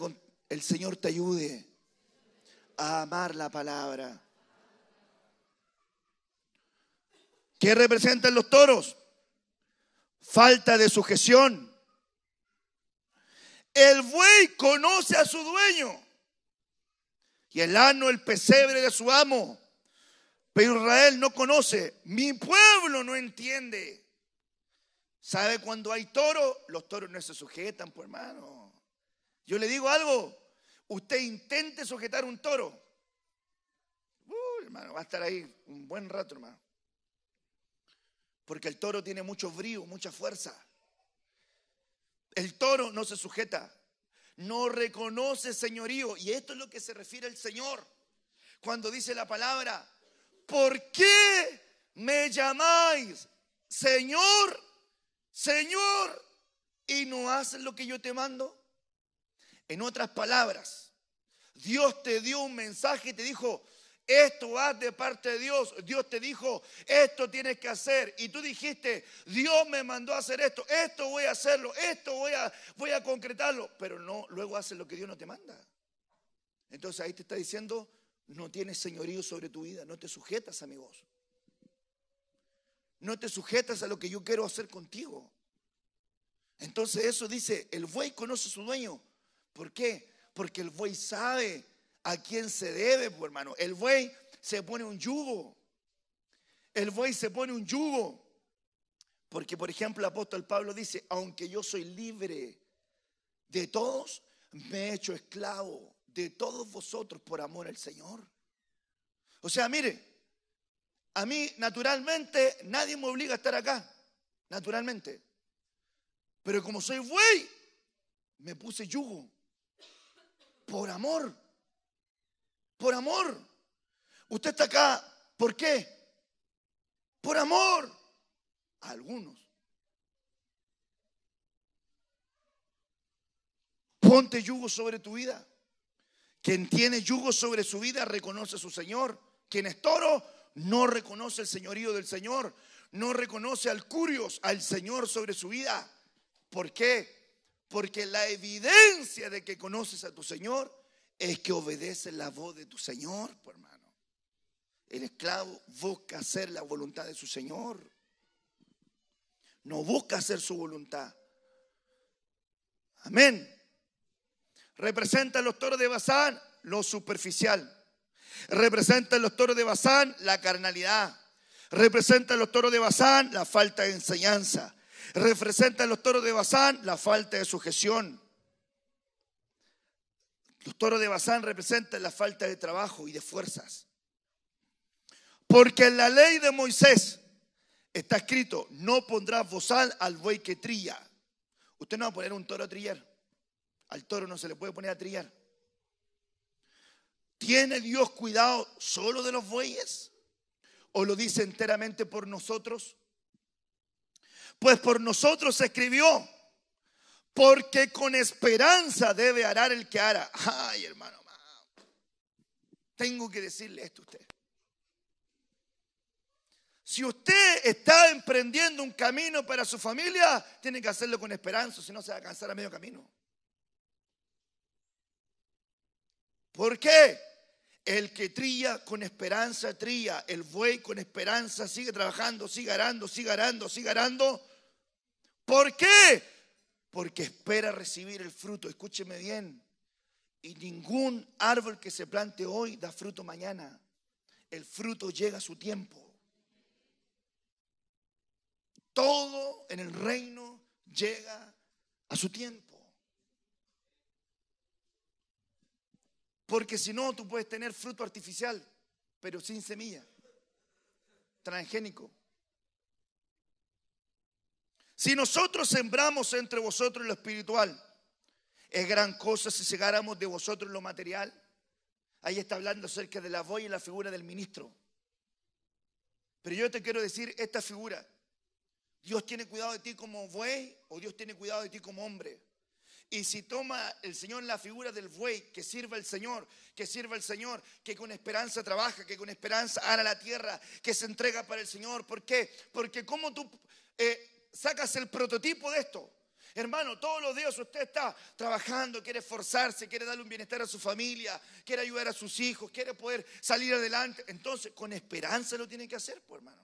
[SPEAKER 2] el Señor te ayude a amar la palabra. ¿Qué representan los toros? Falta de sujeción. El buey conoce a su dueño y el asno el pesebre de su amo. Pero Israel no conoce. Mi pueblo no entiende. ¿Sabe cuando hay toro? Los toros no se sujetan, pues, hermano. Yo le digo algo: usted intente sujetar un toro. Hermano, va a estar ahí un buen rato, hermano. Porque el toro tiene mucho brío, mucha fuerza. El toro no se sujeta, no reconoce señorío. Y esto es lo que se refiere el Señor cuando dice la palabra: ¿por qué me llamáis Señor, Señor, y no haces lo que yo te mando? En otras palabras, Dios te dio un mensaje y te dijo: esto haz de parte de Dios. Dios te dijo: esto tienes que hacer. Y tú dijiste: Dios me mandó a hacer esto voy a hacerlo, esto voy a concretarlo. Pero no, luego haces lo que Dios no te manda. Entonces ahí te está diciendo: no tienes señorío sobre tu vida, no te sujetas a mi voz. No te sujetas a lo que yo quiero hacer contigo. Entonces eso dice: el buey conoce a su dueño. ¿Por qué? Porque el buey sabe a quién se debe, pues, hermano. El buey se pone un yugo. El buey se pone un yugo. Porque, por ejemplo, el apóstol Pablo dice: aunque yo soy libre de todos, me he hecho esclavo de todos vosotros por amor al Señor. O sea, mire, a mí naturalmente nadie me obliga a estar acá, naturalmente. Pero como soy buey, me puse yugo. Por amor. Por amor. Usted está acá, ¿por qué? Por amor a algunos. Ponte yugo sobre tu vida. Quien tiene yugo sobre su vida reconoce a su Señor. Quien es toro no reconoce el señorío del Señor. No reconoce al curios, al Señor sobre su vida. ¿Por qué? Porque la evidencia de que conoces a tu Señor es que obedeces la voz de tu Señor, pues, hermano. El esclavo busca hacer la voluntad de su Señor. No busca hacer su voluntad. Amén. Representan los toros de Basán lo superficial. Representan los toros de Basán la carnalidad. Representan los toros de Basán la falta de enseñanza. Representan los toros de Basán la falta de sujeción. Los toros de Basán representan la falta de trabajo y de fuerzas. Porque en la ley de Moisés está escrito: no pondrás bozal al buey que trilla. Usted no va a poner un toro a trillar. Al toro no se le puede poner a trillar. ¿Tiene Dios cuidado solo de los bueyes? ¿O lo dice enteramente por nosotros? Pues por nosotros se escribió: porque con esperanza debe arar el que ara. Ay, hermano, tengo que decirle esto a usted. Si usted está emprendiendo un camino para su familia, tiene que hacerlo con esperanza, si no se va a cansar a medio camino. ¿Por qué? El que trilla con esperanza trilla. El buey con esperanza sigue trabajando, sigue arando, sigue arando, sigue arando. ¿Por qué? Porque espera recibir el fruto. Escúcheme bien. Y ningún árbol que se plante hoy da fruto mañana. El fruto llega a su tiempo. Todo en el reino llega a su tiempo. Porque si no, tú puedes tener fruto artificial, pero sin semilla, transgénico. Si nosotros sembramos entre vosotros lo espiritual, es gran cosa si segáramos de vosotros lo material. Ahí está hablando acerca de la voz y la figura del ministro. Pero yo te quiero decir esta figura. ¿Dios tiene cuidado de ti como buey o Dios tiene cuidado de ti como hombre? Y si toma el Señor la figura del buey, que sirva al Señor, que con esperanza trabaja, que con esperanza ara la tierra, que se entrega para el Señor. ¿Por qué? Porque como tú sacas el prototipo de esto. Hermano, todos los días usted está trabajando, quiere esforzarse, quiere darle un bienestar a su familia, quiere ayudar a sus hijos, quiere poder salir adelante. Entonces, con esperanza lo tiene que hacer, pues, hermano.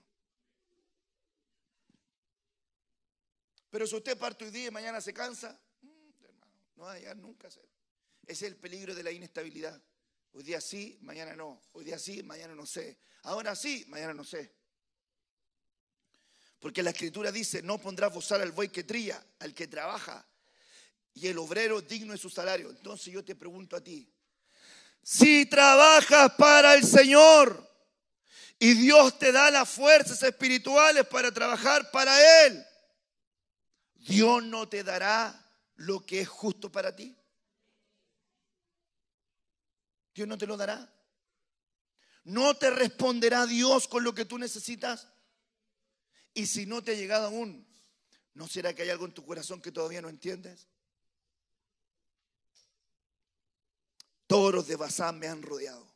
[SPEAKER 2] Pero si usted parte hoy día y mañana se cansa, hermano, no va a llegar nunca a ser. Ese es el peligro de la inestabilidad. Hoy día sí, mañana no. Hoy día sí, mañana no sé. Ahora sí, mañana no sé. Porque la Escritura dice: no pondrás bozal al buey que trilla, al que trabaja, y el obrero digno de su salario. Entonces yo te pregunto a ti: si trabajas para el Señor y Dios te da las fuerzas espirituales para trabajar para Él, ¿Dios no te dará lo que es justo para ti? ¿Dios no te lo dará? ¿No te responderá Dios con lo que tú necesitas? Y si no te ha llegado aún, ¿no será que hay algo en tu corazón que todavía no entiendes? Toros de Basán me han rodeado.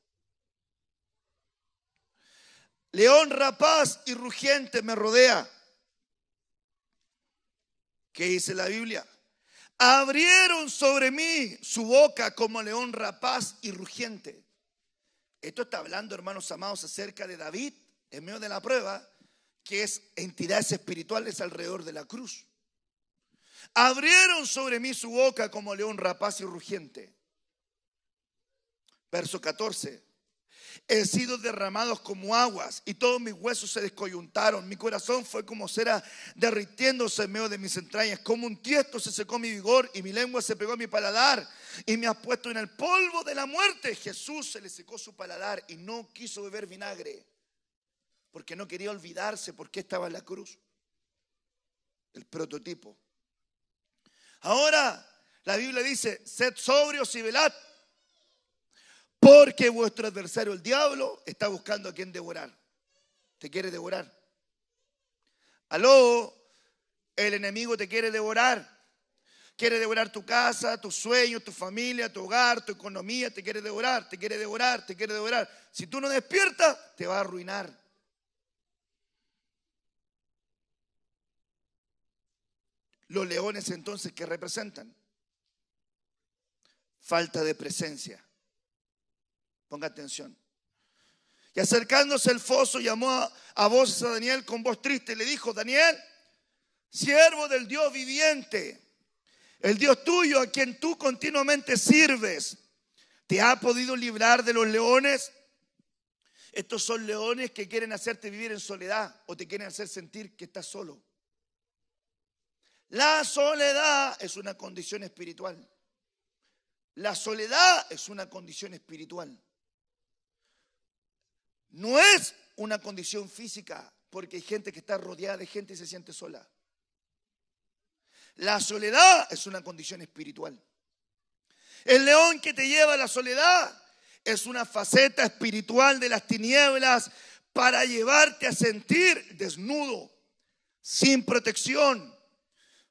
[SPEAKER 2] León rapaz y rugiente me rodea. ¿Qué dice la Biblia? Abrieron sobre mí su boca como león rapaz y rugiente. Esto está hablando, hermanos amados, acerca de David en medio de la prueba, que es entidades espirituales alrededor de la cruz. Abrieron sobre mí su boca como león rapaz y rugiente. Verso 14. He sido derramados como aguas y todos mis huesos se descoyuntaron. Mi corazón fue como cera derritiéndose en medio de mis entrañas. Como un tiesto se secó mi vigor y mi lengua se pegó a mi paladar. Y me has puesto en el polvo de la muerte. Jesús se le secó su paladar y no quiso beber vinagre, porque no quería olvidarse por qué estaba en la cruz. El prototipo. Ahora la Biblia dice: sed sobrios y velad, porque vuestro adversario el diablo está buscando a quien devorar. ¿Te quiere devorar? Aló, el enemigo te quiere devorar. Quiere devorar tu casa, tus sueños, tu familia, tu hogar, tu economía. Te quiere devorar, te quiere devorar, te quiere devorar. Si tú no despiertas, te va a arruinar. Los leones entonces, ¿qué representan? falta de presencia. Ponga atención. Y acercándose al foso, llamó a voces a Daniel con voz triste y le dijo: Daniel, siervo del Dios viviente, el Dios tuyo a quien tú continuamente sirves, ¿te ha podido librar de los leones? Estos son leones que quieren hacerte vivir en soledad o te quieren hacer sentir que estás solo. La soledad es una condición espiritual. La soledad es una condición espiritual. No es una condición física, porque hay gente que está rodeada de gente y se siente sola. La soledad es una condición espiritual. El león que te lleva a la soledad es una faceta espiritual de las tinieblas para llevarte a sentir desnudo, sin protección,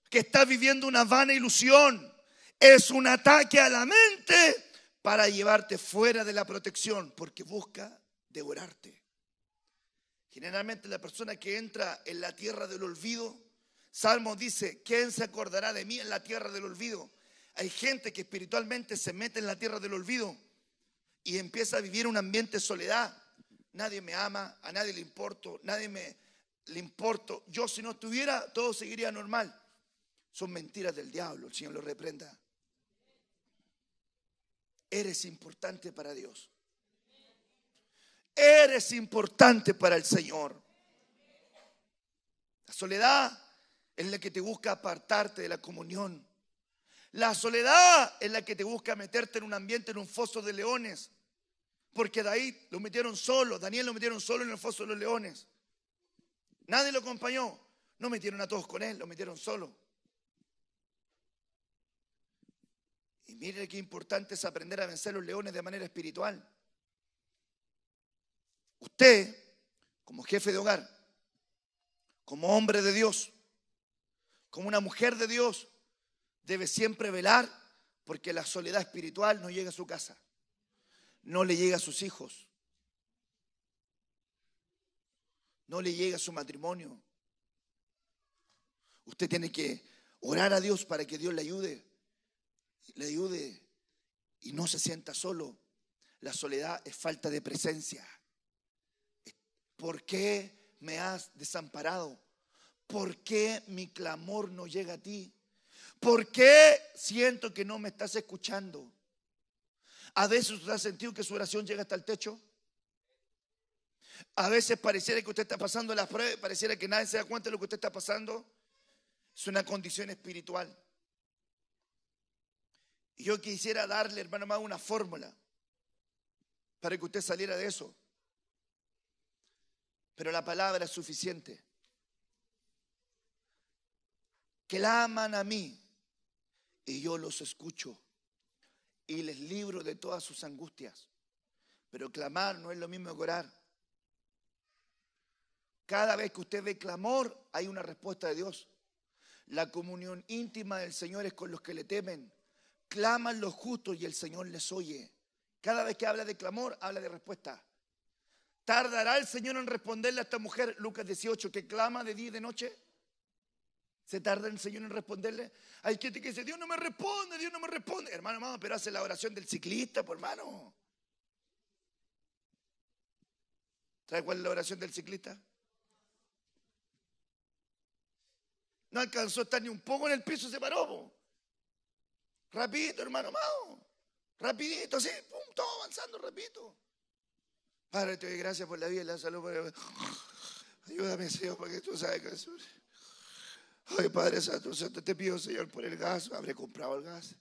[SPEAKER 2] que estás viviendo una vana ilusión. Es un ataque a la mente para llevarte fuera de la protección, porque busca devorarte. Generalmente la persona que entra en la tierra del olvido, Salmo dice: ¿quién se acordará de mí en la tierra del olvido? Hay gente que espiritualmente se mete en la tierra del olvido y empieza a vivir un ambiente de soledad. Nadie me ama, a nadie le importo, le importo. Yo, si no estuviera, todo seguiría normal. Son mentiras del diablo, el Señor lo reprenda. Eres importante para Dios. Eres importante para el Señor. La soledad es la que te busca apartarte de la comunión. La soledad es la que te busca meterte en un ambiente, en un foso de leones. Porque David lo metieron solo, Daniel lo metieron solo en el foso de los leones. Nadie lo acompañó. No metieron a todos con él, lo metieron solo. Y mire qué importante es aprender a vencer los leones de manera espiritual. Usted, como jefe de hogar, como hombre de Dios, como una mujer de Dios, debe siempre velar porque la soledad espiritual no llegue a su casa, no le llegue a sus hijos, no le llegue a su matrimonio. Usted tiene que orar a Dios para que Dios le ayude y no se sienta solo. La soledad es falta de presencia. ¿Por qué me has desamparado? ¿Por qué mi clamor no llega a ti? ¿Por qué siento que no me estás escuchando? A veces usted ha sentido que su oración llega hasta el techo. A veces pareciera que usted está pasando las pruebas, pareciera que nadie se da cuenta de lo que usted está pasando. Es una condición espiritual. Y yo quisiera darle, hermano amado, una fórmula para que usted saliera de eso. Pero la palabra es suficiente. Claman a mí y yo los escucho y les libro de todas sus angustias. Pero clamar no es lo mismo que orar. Cada vez que usted ve clamor, hay una respuesta de Dios. La comunión íntima del Señor es con los que le temen. Claman los justos y el Señor les oye. Cada vez que habla de clamor, habla de respuesta. ¿Tardará el Señor en responderle a esta mujer, Lucas 18, que clama de día y de noche? ¿Se tarda el Señor en responderle? Hay gente que dice: Dios no me responde, Dios no me responde. Hermano, amado, pero hace la oración del ciclista, por hermano. ¿Sabe cuál es la oración del ciclista? No alcanzó a estar ni un poco en el piso, se paró. Rapidito, hermano amado. Rapidito, así, pum, todo avanzando, rapidito. Padre, te doy gracias por la vida y la salud. Ayúdame, Señor, porque tú sabes que eso. Ay, Padre Santo, te pido, Señor, por el gas. Habré comprado el gas.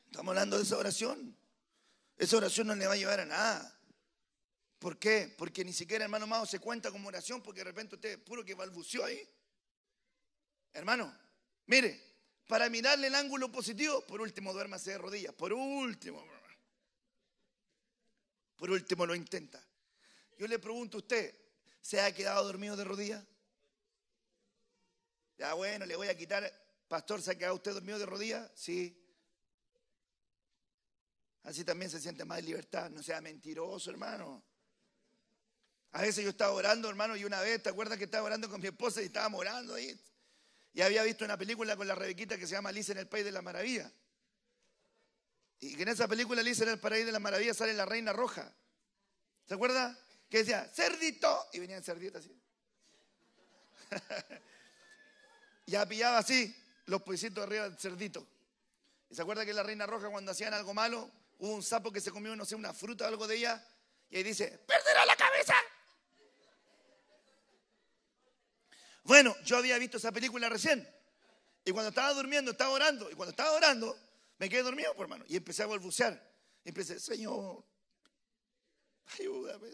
[SPEAKER 2] Estamos hablando de esa oración. Esa oración no le va a llevar a nada. ¿Por qué? Porque ni siquiera, hermano amado, se cuenta como oración, porque de repente usted puro que balbuceó ahí. Hermano, mire. Para mirarle el ángulo positivo, por último duérmase de rodillas. Por último lo intenta. Yo le pregunto a usted, ¿se ha quedado dormido de rodillas? Ya bueno, le voy a quitar. Pastor, ¿se ha quedado usted dormido de rodillas? Sí. Así también se siente más en libertad. No sea mentiroso, hermano. A veces yo estaba orando, hermano, y una vez, ¿te acuerdas que estaba orando con mi esposa y estábamos orando ahí? y había visto una película con la Rebequita que se llama Alicia en el País de las Maravillas. Y que en esa película Alicia en el País de las Maravillas sale la Reina Roja. ¿Se acuerda? Que decía, cerdito, y venía el cerdito así. Ya pillaba así los pesitos arriba del cerdito. ¿Y se acuerda que la Reina Roja cuando hacían algo malo, hubo un sapo que se comió, no sé, una fruta o algo de ella, y ahí dice, perderá la cabeza? Bueno, yo había visto esa película recién, y cuando estaba durmiendo, estaba orando, y cuando estaba orando, me quedé dormido, por hermano, y empecé a balbucear, y empecé, Señor, ayúdame,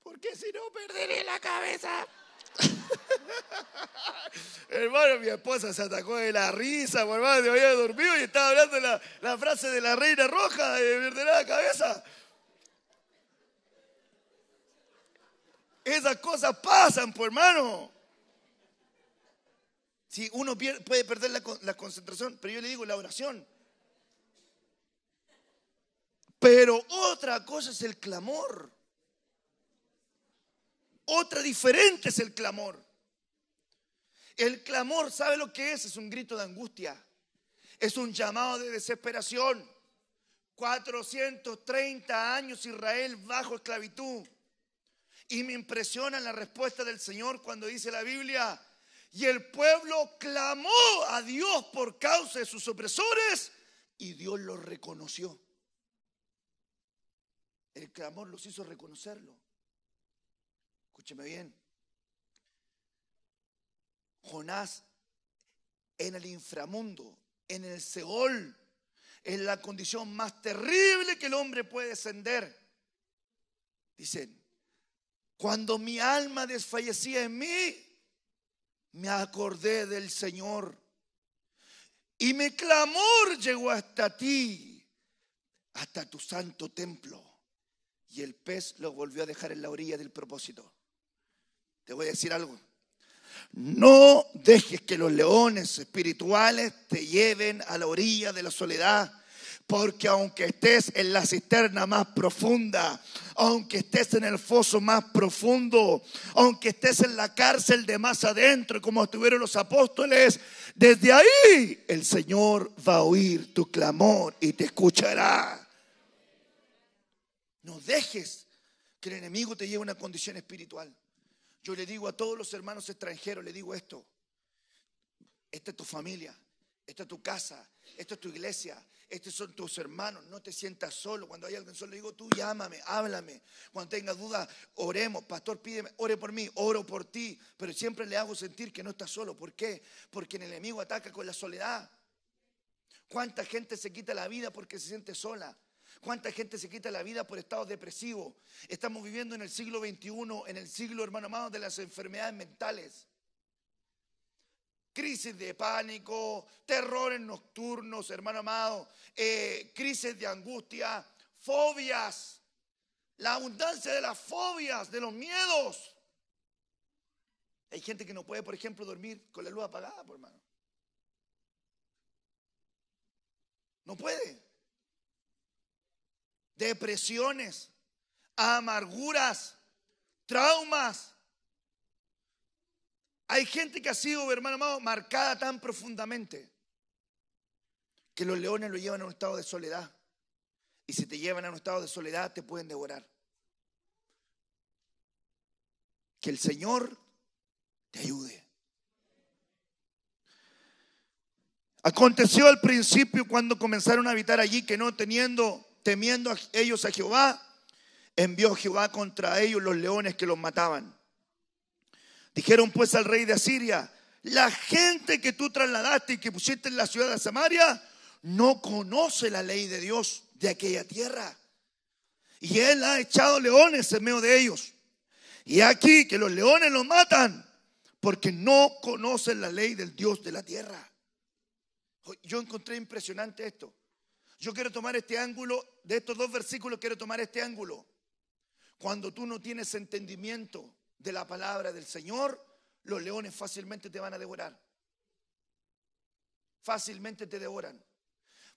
[SPEAKER 2] porque si no perderé la cabeza. Hermano, mi esposa se atacó de la risa, por hermano, me había dormido y estaba hablando la frase de la Reina Roja, de perderá la cabeza. Esas cosas pasan, por hermano. Si uno puede perder la concentración, pero yo le digo la oración. Pero otra cosa es el clamor. Otra diferente es el clamor. El clamor, ¿sabe lo que es? Es un grito de angustia. Es un llamado de desesperación. 430 años Israel bajo esclavitud. Y me impresiona la respuesta del Señor cuando dice la Biblia, y el pueblo clamó a Dios por causa de sus opresores y Dios los reconoció. El clamor los hizo reconocerlo. Escúcheme bien. Jonás en el inframundo, en el Seol, en la condición más terrible que el hombre puede descender. Dicen, cuando mi alma desfallecía en mí, me acordé del Señor y mi clamor llegó hasta ti, hasta tu santo templo. Y el pez lo volvió a dejar en la orilla del propósito. Te voy a decir algo. No dejes que los leones espirituales te lleven a la orilla de la soledad. Porque aunque estés en la cisterna más profunda, aunque estés en el foso más profundo, aunque estés en la cárcel de más adentro, como estuvieron los apóstoles, desde ahí el Señor va a oír tu clamor y te escuchará. No dejes que el enemigo te lleve a una condición espiritual. Yo le digo a todos los hermanos extranjeros, le digo esto. Esta es tu familia, esta es tu casa, esta es tu iglesia, estos son tus hermanos. No te sientas solo. Cuando hay alguien solo, le digo, tú llámame, háblame. Cuando tengas dudas, oremos. Pastor, pídeme, ore por mí, oro por ti. Pero siempre le hago sentir que no está solo. ¿Por qué? Porque el enemigo ataca con la soledad. ¿Cuánta gente se quita la vida porque se siente sola? ¿Cuánta gente se quita la vida por estados depresivos? Estamos viviendo en el siglo XXI, en el siglo, hermano amado, de las enfermedades mentales. Crisis de pánico, terrores nocturnos, hermano amado, crisis de angustia, fobias, la abundancia de las fobias, de los miedos. Hay gente que no puede, por ejemplo, dormir con la luz apagada, por hermano. No puede. Depresiones, amarguras, traumas. Hay gente que ha sido, hermano amado, marcada tan profundamente que los leones lo llevan a un estado de soledad. Y si te llevan a un estado de soledad, te pueden devorar. Que el Señor te ayude. Aconteció al principio, cuando comenzaron a habitar allí, que no temiendo ellos a Jehová, envió Jehová contra ellos los leones que los mataban. Dijeron pues al rey de Asiria, la gente que tú trasladaste y que pusiste en la ciudad de Samaria no conoce la ley de Dios de aquella tierra. Y él ha echado leones en medio de ellos. Y aquí que los leones los matan porque no conocen la ley del Dios de la tierra. Yo encontré impresionante esto. Yo quiero tomar este ángulo, de estos dos versículos quiero tomar este ángulo. Cuando tú no tienes entendimiento de la palabra del Señor, los leones fácilmente te van a devorar. Fácilmente te devoran.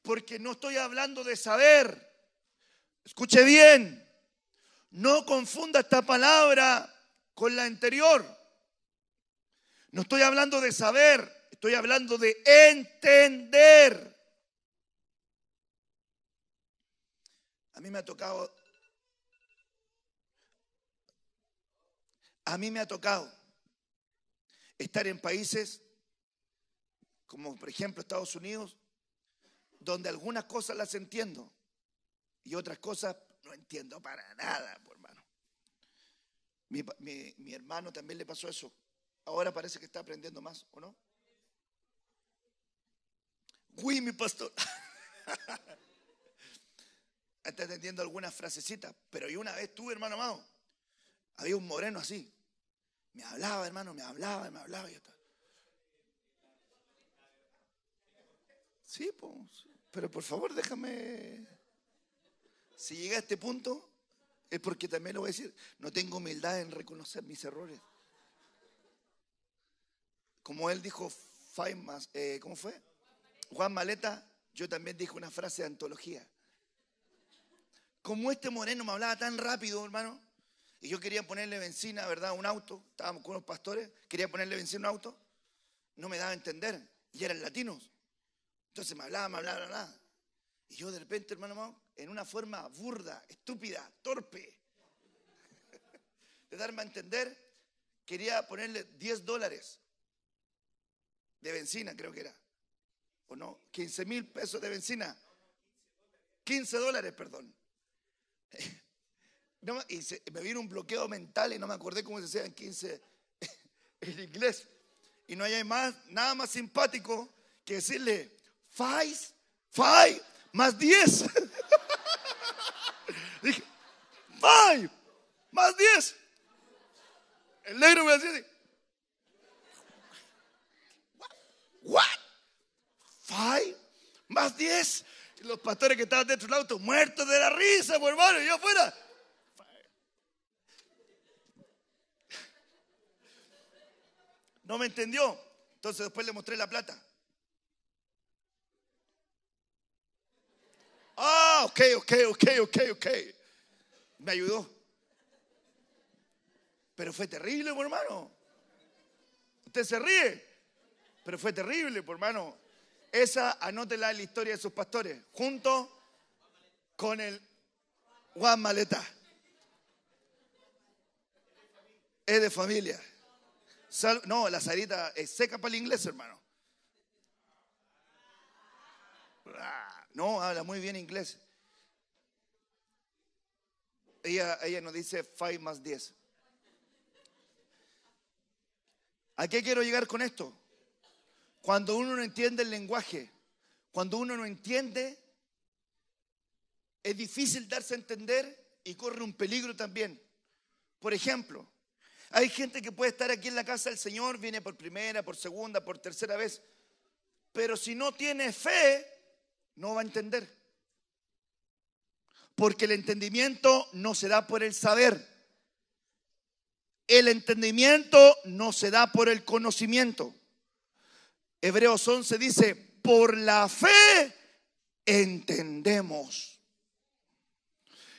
[SPEAKER 2] Porque no estoy hablando de saber. Escuche bien. No confunda esta palabra con la anterior. No estoy hablando de saber, estoy hablando de entender. A mí me ha tocado estar en países como por ejemplo Estados Unidos, donde algunas cosas las entiendo y otras cosas no entiendo para nada, hermano. Mi hermano también le pasó eso. Ahora parece que está aprendiendo más, ¿o no? Uy, mi pastor. Está entendiendo algunas frasecitas, pero yo una vez tuve, hermano amado, había un moreno así. Me hablaba, hermano, me hablaba. Y hasta... Sí, pues, pero por favor déjame. Si llega a este punto, es porque también lo voy a decir. No tengo humildad en reconocer mis errores. Como él dijo, ¿cómo fue? Juan Maleta, yo también dije una frase de antología. Como este moreno me hablaba tan rápido, hermano, y yo quería ponerle benzina, ¿verdad? A un auto, estábamos con unos pastores, quería ponerle benzina a un auto, no me daba a entender, y eran latinos. Entonces me hablaba. Y yo de repente, hermano, en una forma burda, estúpida, torpe, de darme a entender, quería ponerle $10 de benzina, creo que era. ¿O no? 15,000 pesos de benzina. $15, perdón. No, y me vino un bloqueo mental y no me acordé cómo se decía en 15 en inglés. Y no hay nada más simpático que decirle 5 más 10. Dije 5 más 10. El negro me decía así. What? 5 más 10. Y los pastores que estaban dentro del auto muertos de la risa, pues, hermano, y yo afuera. No me entendió. Entonces después le mostré la plata. Ah, ok. Me ayudó. Pero fue terrible, por hermano. Usted se ríe, pero fue terrible, por hermano. Esa, anótela en la historia de sus pastores, junto con el Juan Maleta. Es de familia. No, la Sarita es seca para el inglés, hermano. No, habla muy bien inglés. Ella nos dice 5 más 10. ¿A qué quiero llegar con esto? Cuando uno no entiende el lenguaje, cuando uno no entiende, es difícil darse a entender y corre un peligro también. Por ejemplo, hay gente que puede estar aquí en la casa del Señor, viene por primera, por segunda, por tercera vez, pero si no tiene fe, no va a entender. Porque el entendimiento no se da por el saber. El entendimiento no se da por el conocimiento. Hebreos 11 dice, por la fe entendemos.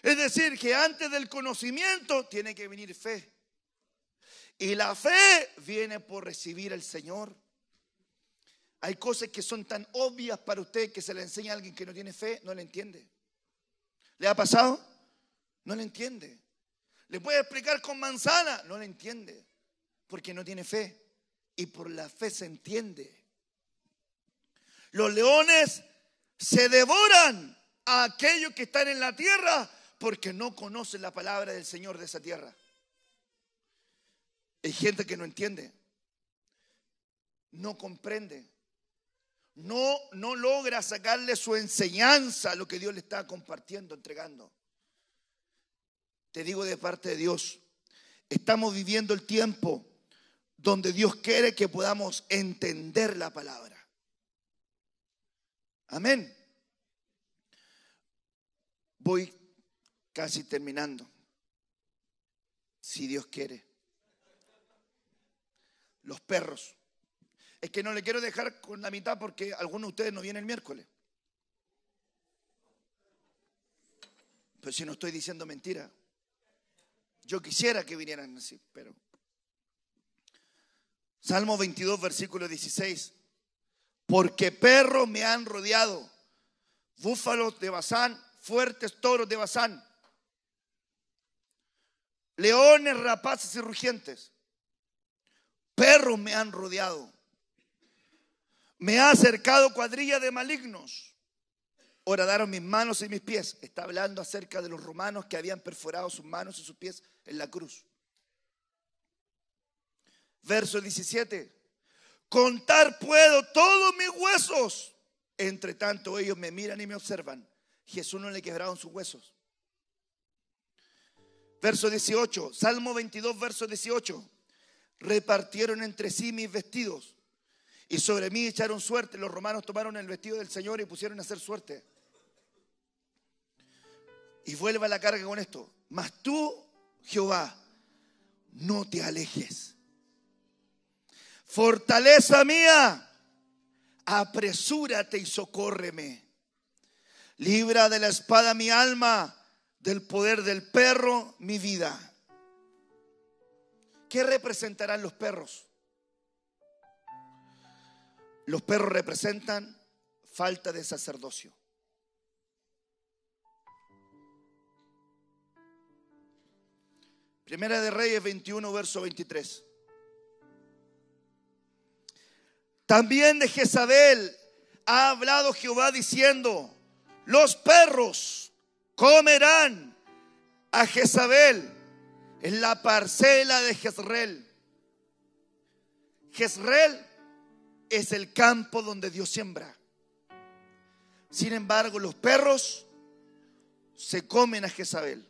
[SPEAKER 2] Es decir, que antes del conocimiento tiene que venir fe. Y la fe viene por recibir al Señor. Hay cosas que son tan obvias para usted que se le enseña a alguien que no tiene fe, no le entiende. ¿Le ha pasado? No le entiende. ¿Le puede explicar con manzana? No le entiende. Porque no tiene fe. Y por la fe se entiende. Los leones se devoran a aquellos que están en la tierra porque no conocen la palabra del Señor de esa tierra. Hay gente que no entiende, no comprende, no logra sacarle su enseñanza a lo que Dios le está compartiendo, entregando. Te digo de parte de Dios, estamos viviendo el tiempo donde Dios quiere que podamos entender la palabra. Amén. Voy casi terminando, si Dios quiere. Los perros. Es que no le quiero dejar con la mitad porque algunos de ustedes no vienen el miércoles. Pero si no estoy diciendo mentira. Yo quisiera que vinieran así, pero Salmo 22, versículo 16. Porque perros me han rodeado, búfalos de Basán, fuertes toros de Basán, leones, rapaces y rugientes. Perros me han rodeado. Me ha acercado cuadrilla de malignos. Horadaron mis manos y mis pies. Está hablando acerca de los romanos que habían perforado sus manos y sus pies en la cruz. Verso 17. Contar puedo todos mis huesos. Entre tanto ellos me miran y me observan. Jesús no le quebraron sus huesos. Verso 18. Salmo 22, verso 18. Repartieron entre sí mis vestidos y sobre mí echaron suerte. Los romanos tomaron el vestido del Señor y pusieron a hacer suerte. Y vuelve a la carga con esto. Mas tú, Jehová, no te alejes. Fortaleza mía, apresúrate y socórreme. Libra de la espada mi alma, del poder del perro mi vida. ¿Qué representarán los perros? Los perros representan falta de sacerdocio. Primera de Reyes 21, verso 23. También de Jezabel ha hablado Jehová diciendo: los perros comerán a Jezabel en la parcela de Jezreel. Jezreel es el campo donde Dios siembra. Sin embargo, los perros se comen a Jezabel.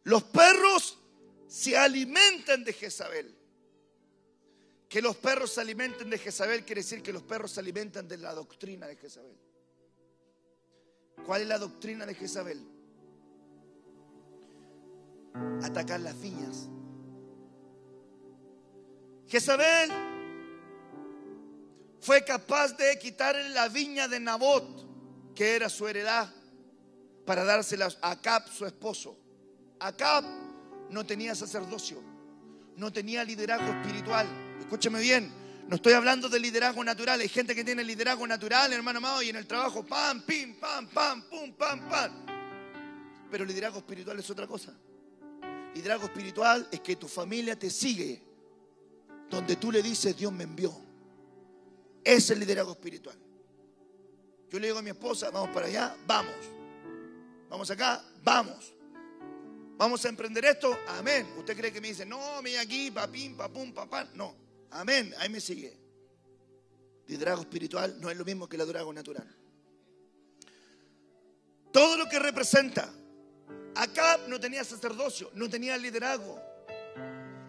[SPEAKER 2] Los perros se alimentan de Jezabel. Que los perros se alimenten de Jezabel quiere decir que los perros se alimentan de la doctrina de Jezabel. ¿Cuál es la doctrina de Jezabel? Atacar las viñas. Jezabel fue capaz de quitarle la viña de Nabot, que era su heredad, para dársela a Acab, su esposo. Acab no tenía sacerdocio, no tenía liderazgo espiritual. Escúcheme bien, no estoy hablando de liderazgo natural. Hay gente que tiene liderazgo natural, hermano amado, y en el trabajo pam, pim, pam, pam, pum, pam, pam. Pero liderazgo espiritual es otra cosa. Liderazgo espiritual es que tu familia te sigue donde tú le dices Dios me envió. Ese es el liderazgo espiritual. Yo le digo a mi esposa, vamos para allá, vamos. Vamos acá, vamos. Vamos a emprender esto, amén. Usted cree que me dice, no, me aquí, papín, papum, papá. No, amén, ahí me sigue. Liderazgo espiritual no es lo mismo que el liderazgo natural. Todo lo que representa. Acab no tenía sacerdocio, no tenía liderazgo.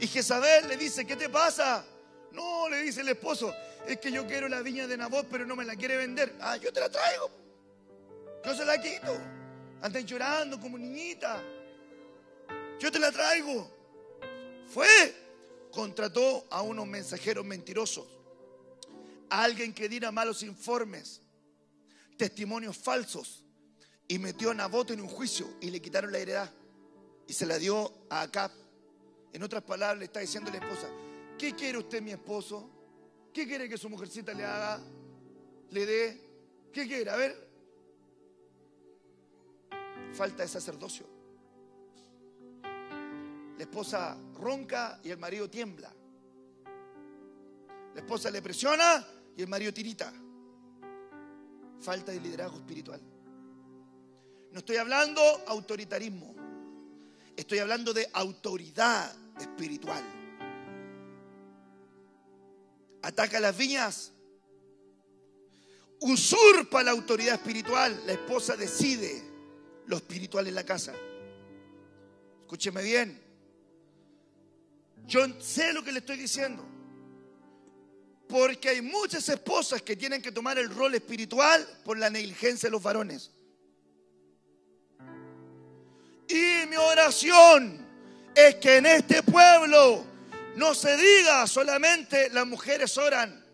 [SPEAKER 2] Y Jezabel le dice, ¿qué te pasa? No, le dice el esposo, es que yo quiero la viña de Nabot, pero no me la quiere vender. Ah, yo te la traigo. Yo se la quito. Andan llorando como niñita. Yo te la traigo. Contrató a unos mensajeros mentirosos, a alguien que diera malos informes, testimonios falsos, y metió a Nabot en un juicio y le quitaron la heredad y se la dio a Acab. En otras palabras, le está diciendo a la esposa, ¿qué quiere usted, mi esposo? ¿Qué quiere que su mujercita le haga? ¿Le dé? ¿Qué quiere? A ver. Falta de sacerdocio. La esposa ronca y el marido tiembla. La esposa le presiona y el marido tirita. Falta de liderazgo espiritual. No estoy hablando autoritarismo. Estoy hablando de autoridad espiritual. Ataca las viñas. Usurpa la autoridad espiritual. La esposa decide lo espiritual en la casa. Escúcheme bien. Yo sé lo que le estoy diciendo. Porque hay muchas esposas que tienen que tomar el rol espiritual por la negligencia de los varones. Y mi oración es que en este pueblo no se diga solamente las mujeres oran,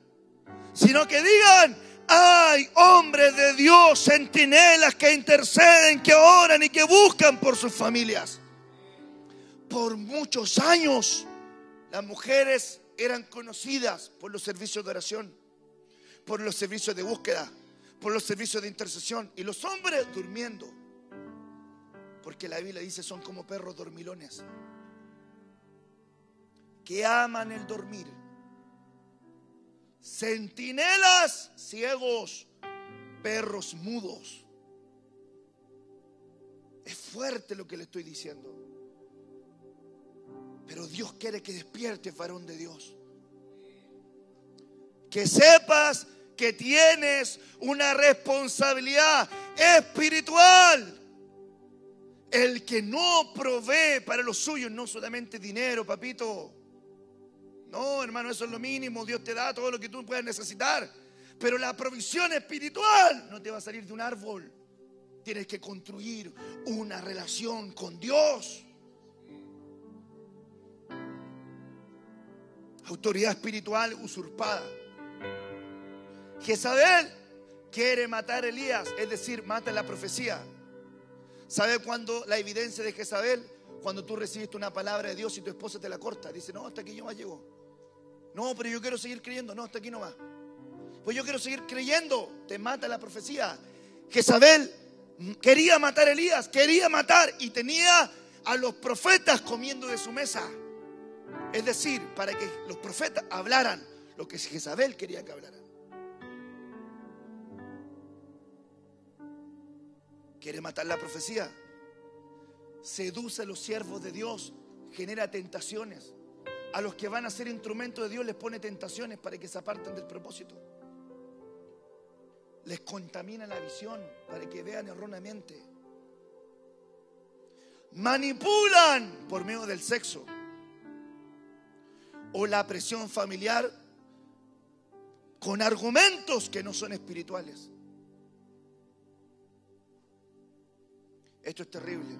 [SPEAKER 2] sino que digan, hay hombres de Dios, centinelas que interceden, que oran y que buscan por sus familias. Por muchos años las mujeres eran conocidas por los servicios de oración, por los servicios de búsqueda, por los servicios de intercesión. Y los hombres durmiendo, porque la Biblia dice son como perros dormilones, que aman el dormir. Centinelas ciegos, perros mudos. Es fuerte lo que le estoy diciendo, pero Dios quiere que despiertes, varón de Dios. Que sepas que tienes una responsabilidad espiritual. El que no provee para los suyos, no solamente dinero, papito. No, hermano, eso es lo mínimo. Dios te da todo lo que tú puedas necesitar. Pero la provisión espiritual no te va a salir de un árbol. Tienes que construir una relación con Dios. Autoridad espiritual usurpada. Jezabel quiere matar a Elías, es decir, mata la profecía. ¿Sabe cuándo la evidencia de Jezabel? Cuando tú recibiste una palabra de Dios y tu esposa te la corta. Dice, no, hasta aquí nomás llegó. No, pero yo quiero seguir creyendo. No, hasta aquí nomás. Pues yo quiero seguir creyendo. Te mata la profecía. Jezabel quería matar a Elías, quería matar, y tenía a los profetas comiendo de su mesa. Es decir, para que los profetas hablaran lo que Jezabel quería que hablaran. Quiere matar la profecía. Seduce a los siervos de Dios, genera tentaciones. A los que van a ser instrumentos de Dios les pone tentaciones para que se aparten del propósito. Les contamina la visión para que vean erróneamente. Manipulan por medio del sexo o la presión familiar con argumentos que no son espirituales. Esto es terrible.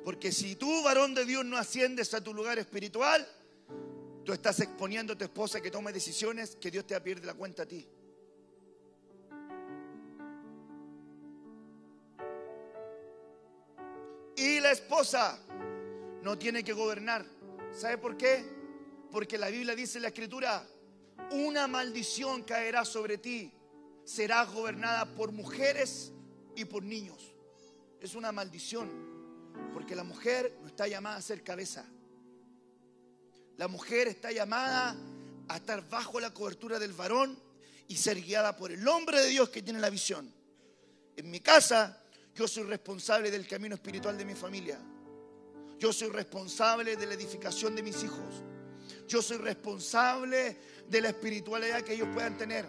[SPEAKER 2] Porque si tú, varón de Dios, no asciendes a tu lugar espiritual, tú estás exponiendo a tu esposa a que tome decisiones que Dios te va a perder la cuenta a ti. Y la esposa no tiene que gobernar. ¿Sabe por qué? Porque la Biblia dice en la Escritura, una maldición caerá sobre ti. Serás gobernada por mujeres y por niños. Es una maldición. Porque la mujer no está llamada a ser cabeza. La mujer está llamada a estar bajo la cobertura del varón y ser guiada por el hombre de Dios que tiene la visión. En mi casa, yo soy responsable del camino espiritual de mi familia. Yo soy responsable de la edificación de mis hijos. Yo soy responsable de la espiritualidad que ellos puedan tener.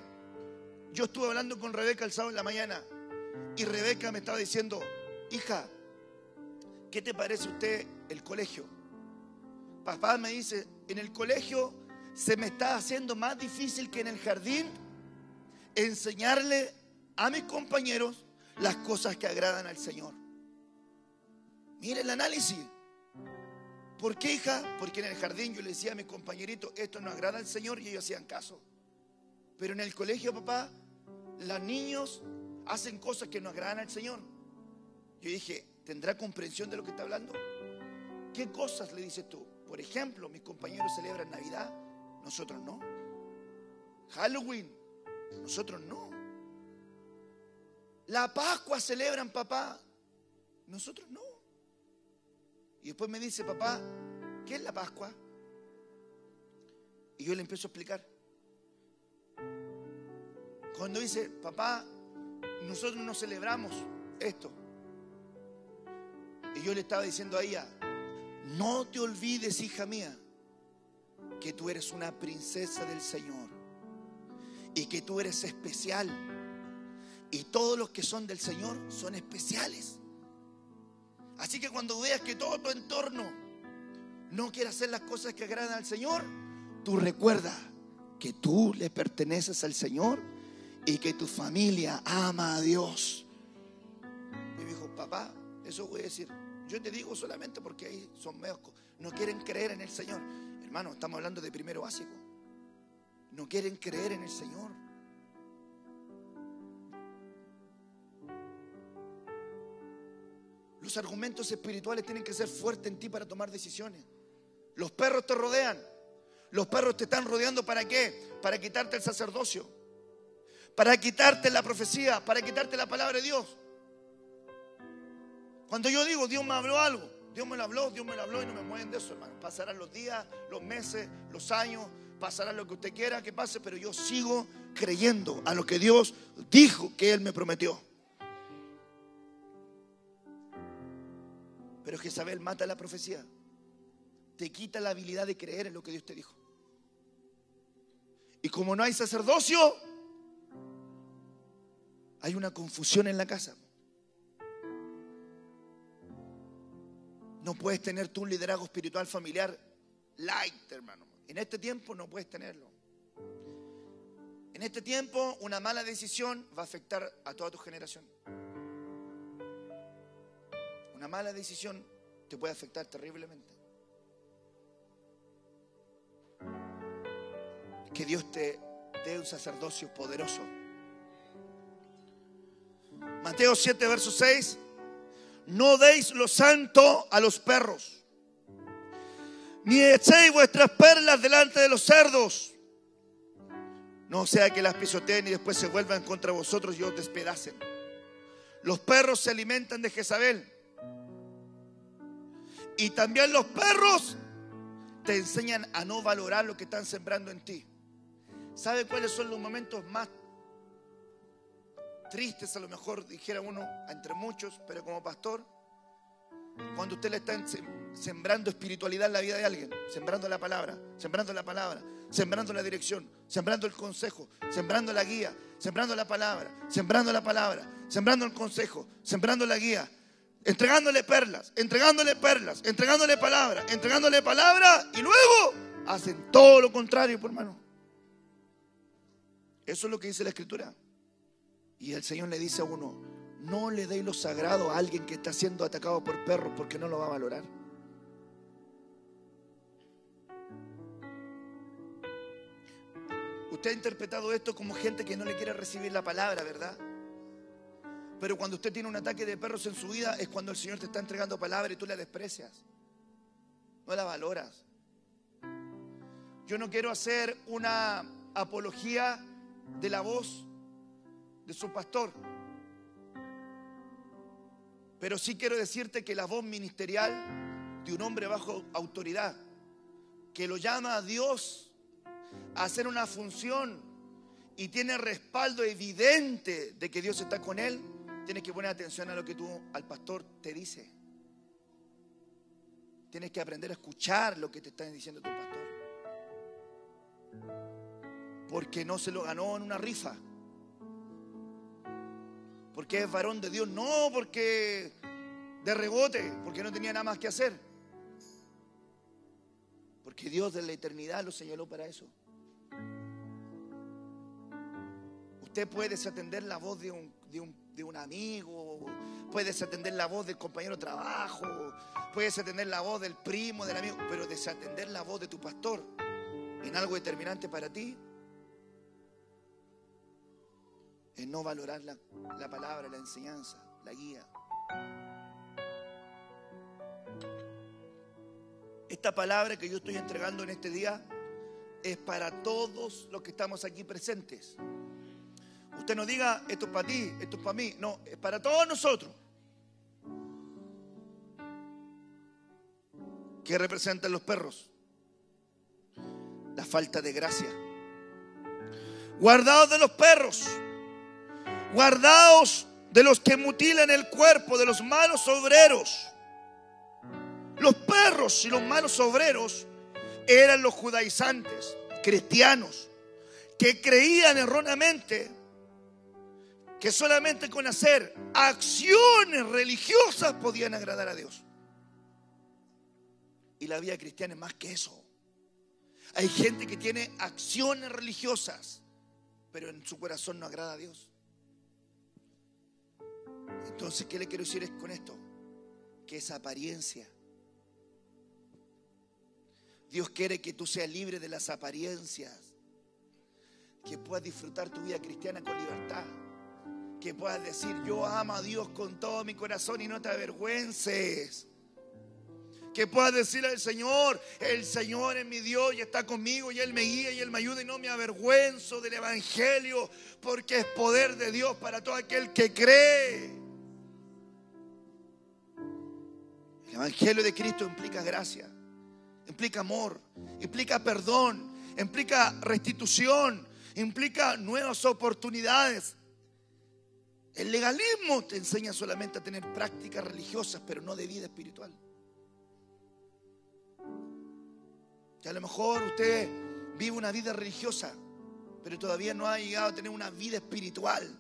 [SPEAKER 2] Yo estuve hablando con Rebeca el sábado en la mañana y Rebeca me estaba diciendo, hija, ¿qué te parece usted el colegio? Papá me dice, en el colegio se me está haciendo más difícil que en el jardín enseñarle a mis compañeros las cosas que agradan al Señor. Mire el análisis. ¿Por qué, hija? Porque en el jardín yo le decía a mis compañeritos, esto no agrada al Señor, y ellos hacían caso. Pero en el colegio, papá, los niños hacen cosas que no agradan al Señor. Yo dije, ¿tendrá comprensión de lo que está hablando? ¿Qué cosas le dices tú? Por ejemplo, mis compañeros celebran Navidad, nosotros no. Halloween, nosotros no. La Pascua celebran, papá, nosotros no. Y después me dice, papá, ¿qué es la Pascua? Y yo le empiezo a explicar. Cuando dice, papá, nosotros no celebramos esto. Y yo le estaba diciendo a ella, no te olvides, hija mía, que tú eres una princesa del Señor y que tú eres especial. Y todos los que son del Señor son especiales. Así que cuando veas que todo tu entorno no quiere hacer las cosas que agradan al Señor, tú recuerda que tú le perteneces al Señor y que tu familia ama a Dios. Y me dijo, papá, eso voy a decir. Yo te digo solamente porque ahí son medios, no quieren creer en el Señor. Hermano, estamos hablando de primero básico. No quieren creer en el Señor. Los argumentos espirituales tienen que ser fuertes en ti para tomar decisiones. Los perros te rodean, Los perros te están rodeando, ¿para qué? Para quitarte el sacerdocio, para quitarte la profecía, para quitarte la palabra de Dios. Cuando yo digo, Dios me habló algo, Dios me lo habló y no me mueven de eso, hermano. Pasarán los días, los meses, los años, pasará lo que usted quiera que pase, pero yo sigo creyendo a lo que Dios dijo que Él me prometió. Pero Jezabel mata la profecía, te quita la habilidad de creer en lo que Dios te dijo. Y como no hay sacerdocio, hay una confusión en la casa. No puedes tener tú un liderazgo espiritual familiar light, hermano. En este tiempo no puedes tenerlo. En este tiempo una mala decisión va a afectar a toda tu generación. Una mala decisión te puede afectar terriblemente. Que Dios te dé un sacerdocio poderoso. Mateo 7, verso 6. No deis lo santo a los perros, ni echéis vuestras perlas delante de los cerdos, no sea que las pisoteen y después se vuelvan contra vosotros y os despedacen. Los perros se alimentan de Jezabel, y también los perros te enseñan a no valorar lo que están sembrando en ti. ¿Sabe cuáles son los momentos más tristes, a lo mejor dijera uno, entre muchos, pero como pastor? Cuando usted le está sembrando espiritualidad en la vida de alguien, sembrando la palabra, sembrando la dirección, sembrando el consejo, sembrando la guía, sembrando la palabra, sembrando el consejo, sembrando la guía, entregándole perlas, entregándole palabra, y luego hacen todo lo contrario, por hermano. Eso es lo que dice la Escritura. Y el Señor le dice a uno: no le deis lo sagrado a alguien que está siendo atacado por perros, porque no lo va a valorar. Usted ha interpretado esto como gente que no le quiere recibir la palabra, ¿verdad? Pero cuando usted tiene un ataque de perros en su vida, es cuando el Señor te está entregando palabra y tú la desprecias, no la valoras. Yo no quiero hacer una apología de la voz de su pastor, pero sí quiero decirte que la voz ministerial de un hombre bajo autoridad, que lo llama a Dios a hacer una función y tiene respaldo evidente de que Dios está con él, tienes que poner atención a lo que al pastor te dice. Tienes que aprender a escuchar lo que te está diciendo tu pastor, porque no se lo ganó en una rifa, porque es varón de Dios, no porque de rebote, porque no tenía nada más que hacer, porque Dios de la eternidad lo señaló para eso. Usted puede desatender la voz de un amigo, puede desatender la voz del compañero de trabajo, puede desatender la voz del primo, del amigo, pero desatender la voz de tu pastor en algo determinante para ti es no valorar la palabra, la enseñanza, la guía. Esta palabra que yo estoy entregando en este día es para todos los que estamos aquí presentes. Usted no diga, esto es para ti, esto es para mí. No, es para todos nosotros. ¿Qué representan los perros? La falta de gracia. Guardaos de los perros. Guardaos de los que mutilan el cuerpo, de los malos obreros. Los perros y los malos obreros eran los judaizantes, cristianos, que creían erróneamente que solamente con hacer acciones religiosas podían agradar a Dios. Y la vida cristiana es más que eso. Hay gente que tiene acciones religiosas, pero en su corazón no agrada a Dios. Entonces, ¿qué le quiero decir con esto? Que esa apariencia. Dios quiere que tú seas libre de las apariencias, que puedas disfrutar tu vida cristiana con libertad, que puedas decir: yo amo a Dios con todo mi corazón, y no te avergüences. Que puedas decir al Señor: el Señor es mi Dios y está conmigo y Él me guía y Él me ayuda, y no me avergüenzo del Evangelio, porque es poder de Dios para todo aquel que cree. El Evangelio de Cristo implica gracia, implica amor, implica perdón, implica restitución, implica nuevas oportunidades. El legalismo te enseña solamente a tener prácticas religiosas, pero no de vida espiritual. Que a lo mejor usted vive una vida religiosa, pero todavía no ha llegado a tener una vida espiritual.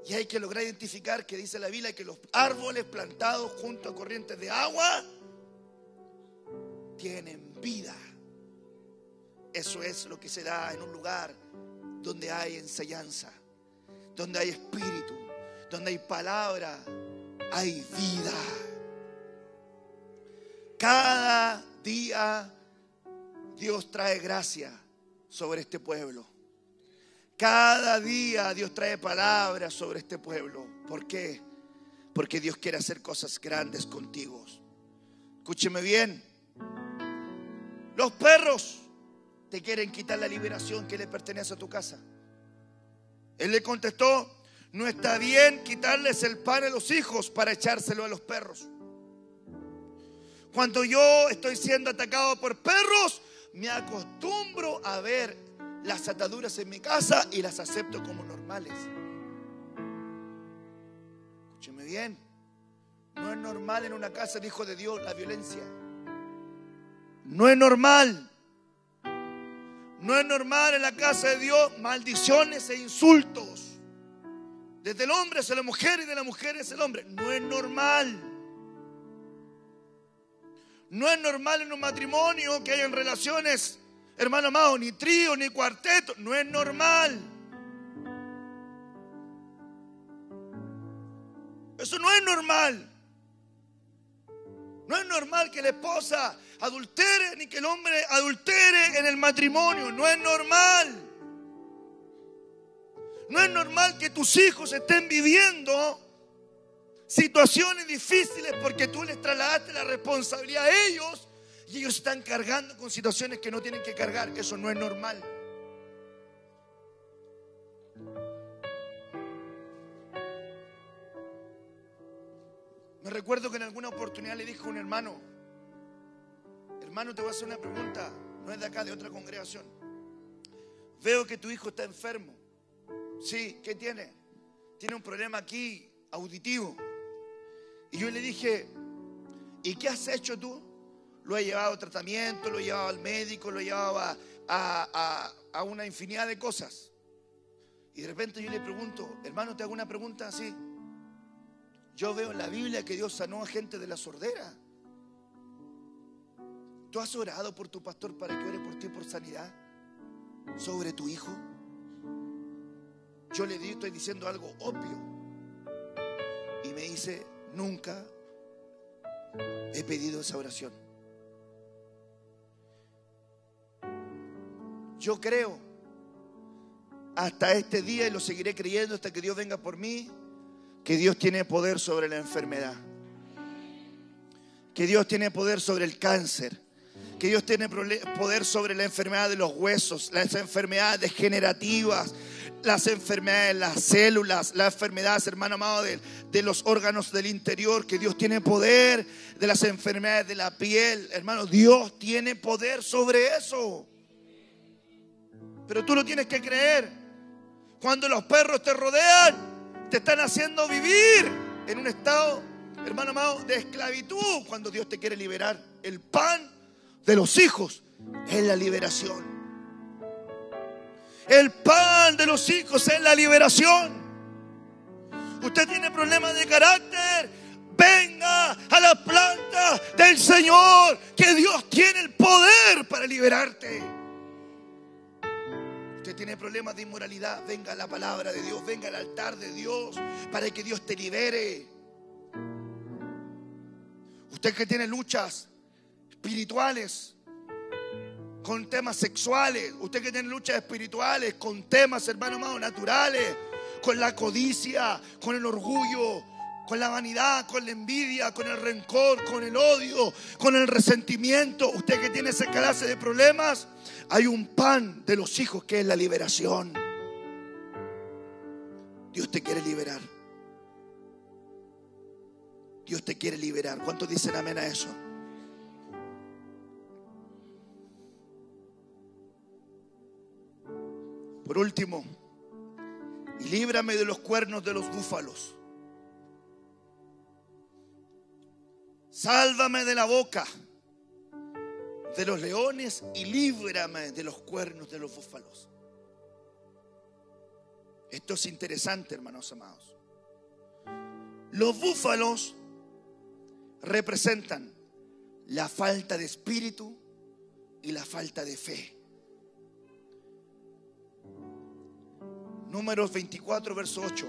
[SPEAKER 2] Y hay que lograr identificar que dice la Biblia que los árboles plantados junto a corrientes de agua tienen vida. Eso es lo que se da en un lugar donde hay enseñanza, donde hay espíritu, donde hay palabra, hay vida. Cada día Dios trae gracia sobre este pueblo. Cada día Dios trae palabras sobre este pueblo. ¿Por qué? Porque Dios quiere hacer cosas grandes contigo. Escúcheme bien. Los perros te quieren quitar la liberación que le pertenece a tu casa. Él le contestó: no está bien quitarles el pan a los hijos para echárselo a los perros. Cuando yo estoy siendo atacado por perros, me acostumbro a ver las ataduras en mi casa y las acepto como normales. Escúcheme bien. No es normal en una casa de hijo de Dios la violencia. No es normal. No es normal en la casa de Dios maldiciones e insultos. Desde el hombre hacia la mujer y de la mujer hacia el hombre. No es normal. No es normal en un matrimonio que hayan relaciones, hermano amado, ni trío, ni cuarteto. No es normal. Eso no es normal. No es normal que la esposa adultere ni que el hombre adultere en el matrimonio. No es normal. No es normal que tus hijos estén viviendo situaciones difíciles porque tú les trasladaste la responsabilidad a ellos y ellos están cargando con situaciones que no tienen que cargar. Eso no es normal. Me recuerdo que en alguna oportunidad le dije a un hermano: hermano, te voy a hacer una pregunta, no es de acá, de otra congregación. Veo que tu hijo está enfermo. Sí, ¿qué tiene? Tiene un problema aquí auditivo. Y yo le dije: ¿y qué has hecho tú? Lo he llevado a tratamiento, lo he llevado al médico, lo he llevado a una infinidad de cosas. Y de repente yo le pregunto: hermano, te hago una pregunta así. Yo veo en la Biblia que Dios sanó a gente de la sordera. ¿Tú has orado por tu pastor para que ore por ti por sanidad sobre tu hijo? Yo le estoy diciendo algo obvio. Y me dice: nunca he pedido esa oración. Yo creo hasta este día, y lo seguiré creyendo hasta que Dios venga por mí, que Dios tiene poder sobre la enfermedad, que Dios tiene poder sobre el cáncer, que Dios tiene poder sobre la enfermedad de los huesos, las enfermedades degenerativas, las enfermedades de las células, las enfermedades, hermano amado, de los órganos del interior, que Dios tiene poder de las enfermedades de la piel. Hermano, Dios tiene poder sobre eso. Pero tú lo tienes que creer. Cuando los perros te rodean, te están haciendo vivir en un estado, hermano amado, de esclavitud. Cuando Dios te quiere liberar, el pan de los hijos es la liberación. El pan de los hijos es la liberación. Usted tiene problemas de carácter, venga a la planta del Señor, que Dios tiene el poder para liberarte. Usted tiene problemas de inmoralidad, venga a la palabra de Dios, venga al altar de Dios para que Dios te libere. Usted que tiene luchas espirituales con temas sexuales, usted que tiene luchas espirituales con temas, hermano amado, naturales, con la codicia, con el orgullo, con la vanidad, con la envidia, con el rencor, con el odio, con el resentimiento, usted que tiene esa clase de problemas, hay un pan de los hijos que es la liberación. Dios te quiere liberar. Dios te quiere liberar. ¿Cuántos dicen amén a eso? Por último, y líbrame de los cuernos de los búfalos. Sálvame de la boca de los leones y líbrame de los cuernos de los búfalos. Esto es interesante, hermanos amados. Los búfalos representan la falta de espíritu y la falta de fe. Números 24, verso 8.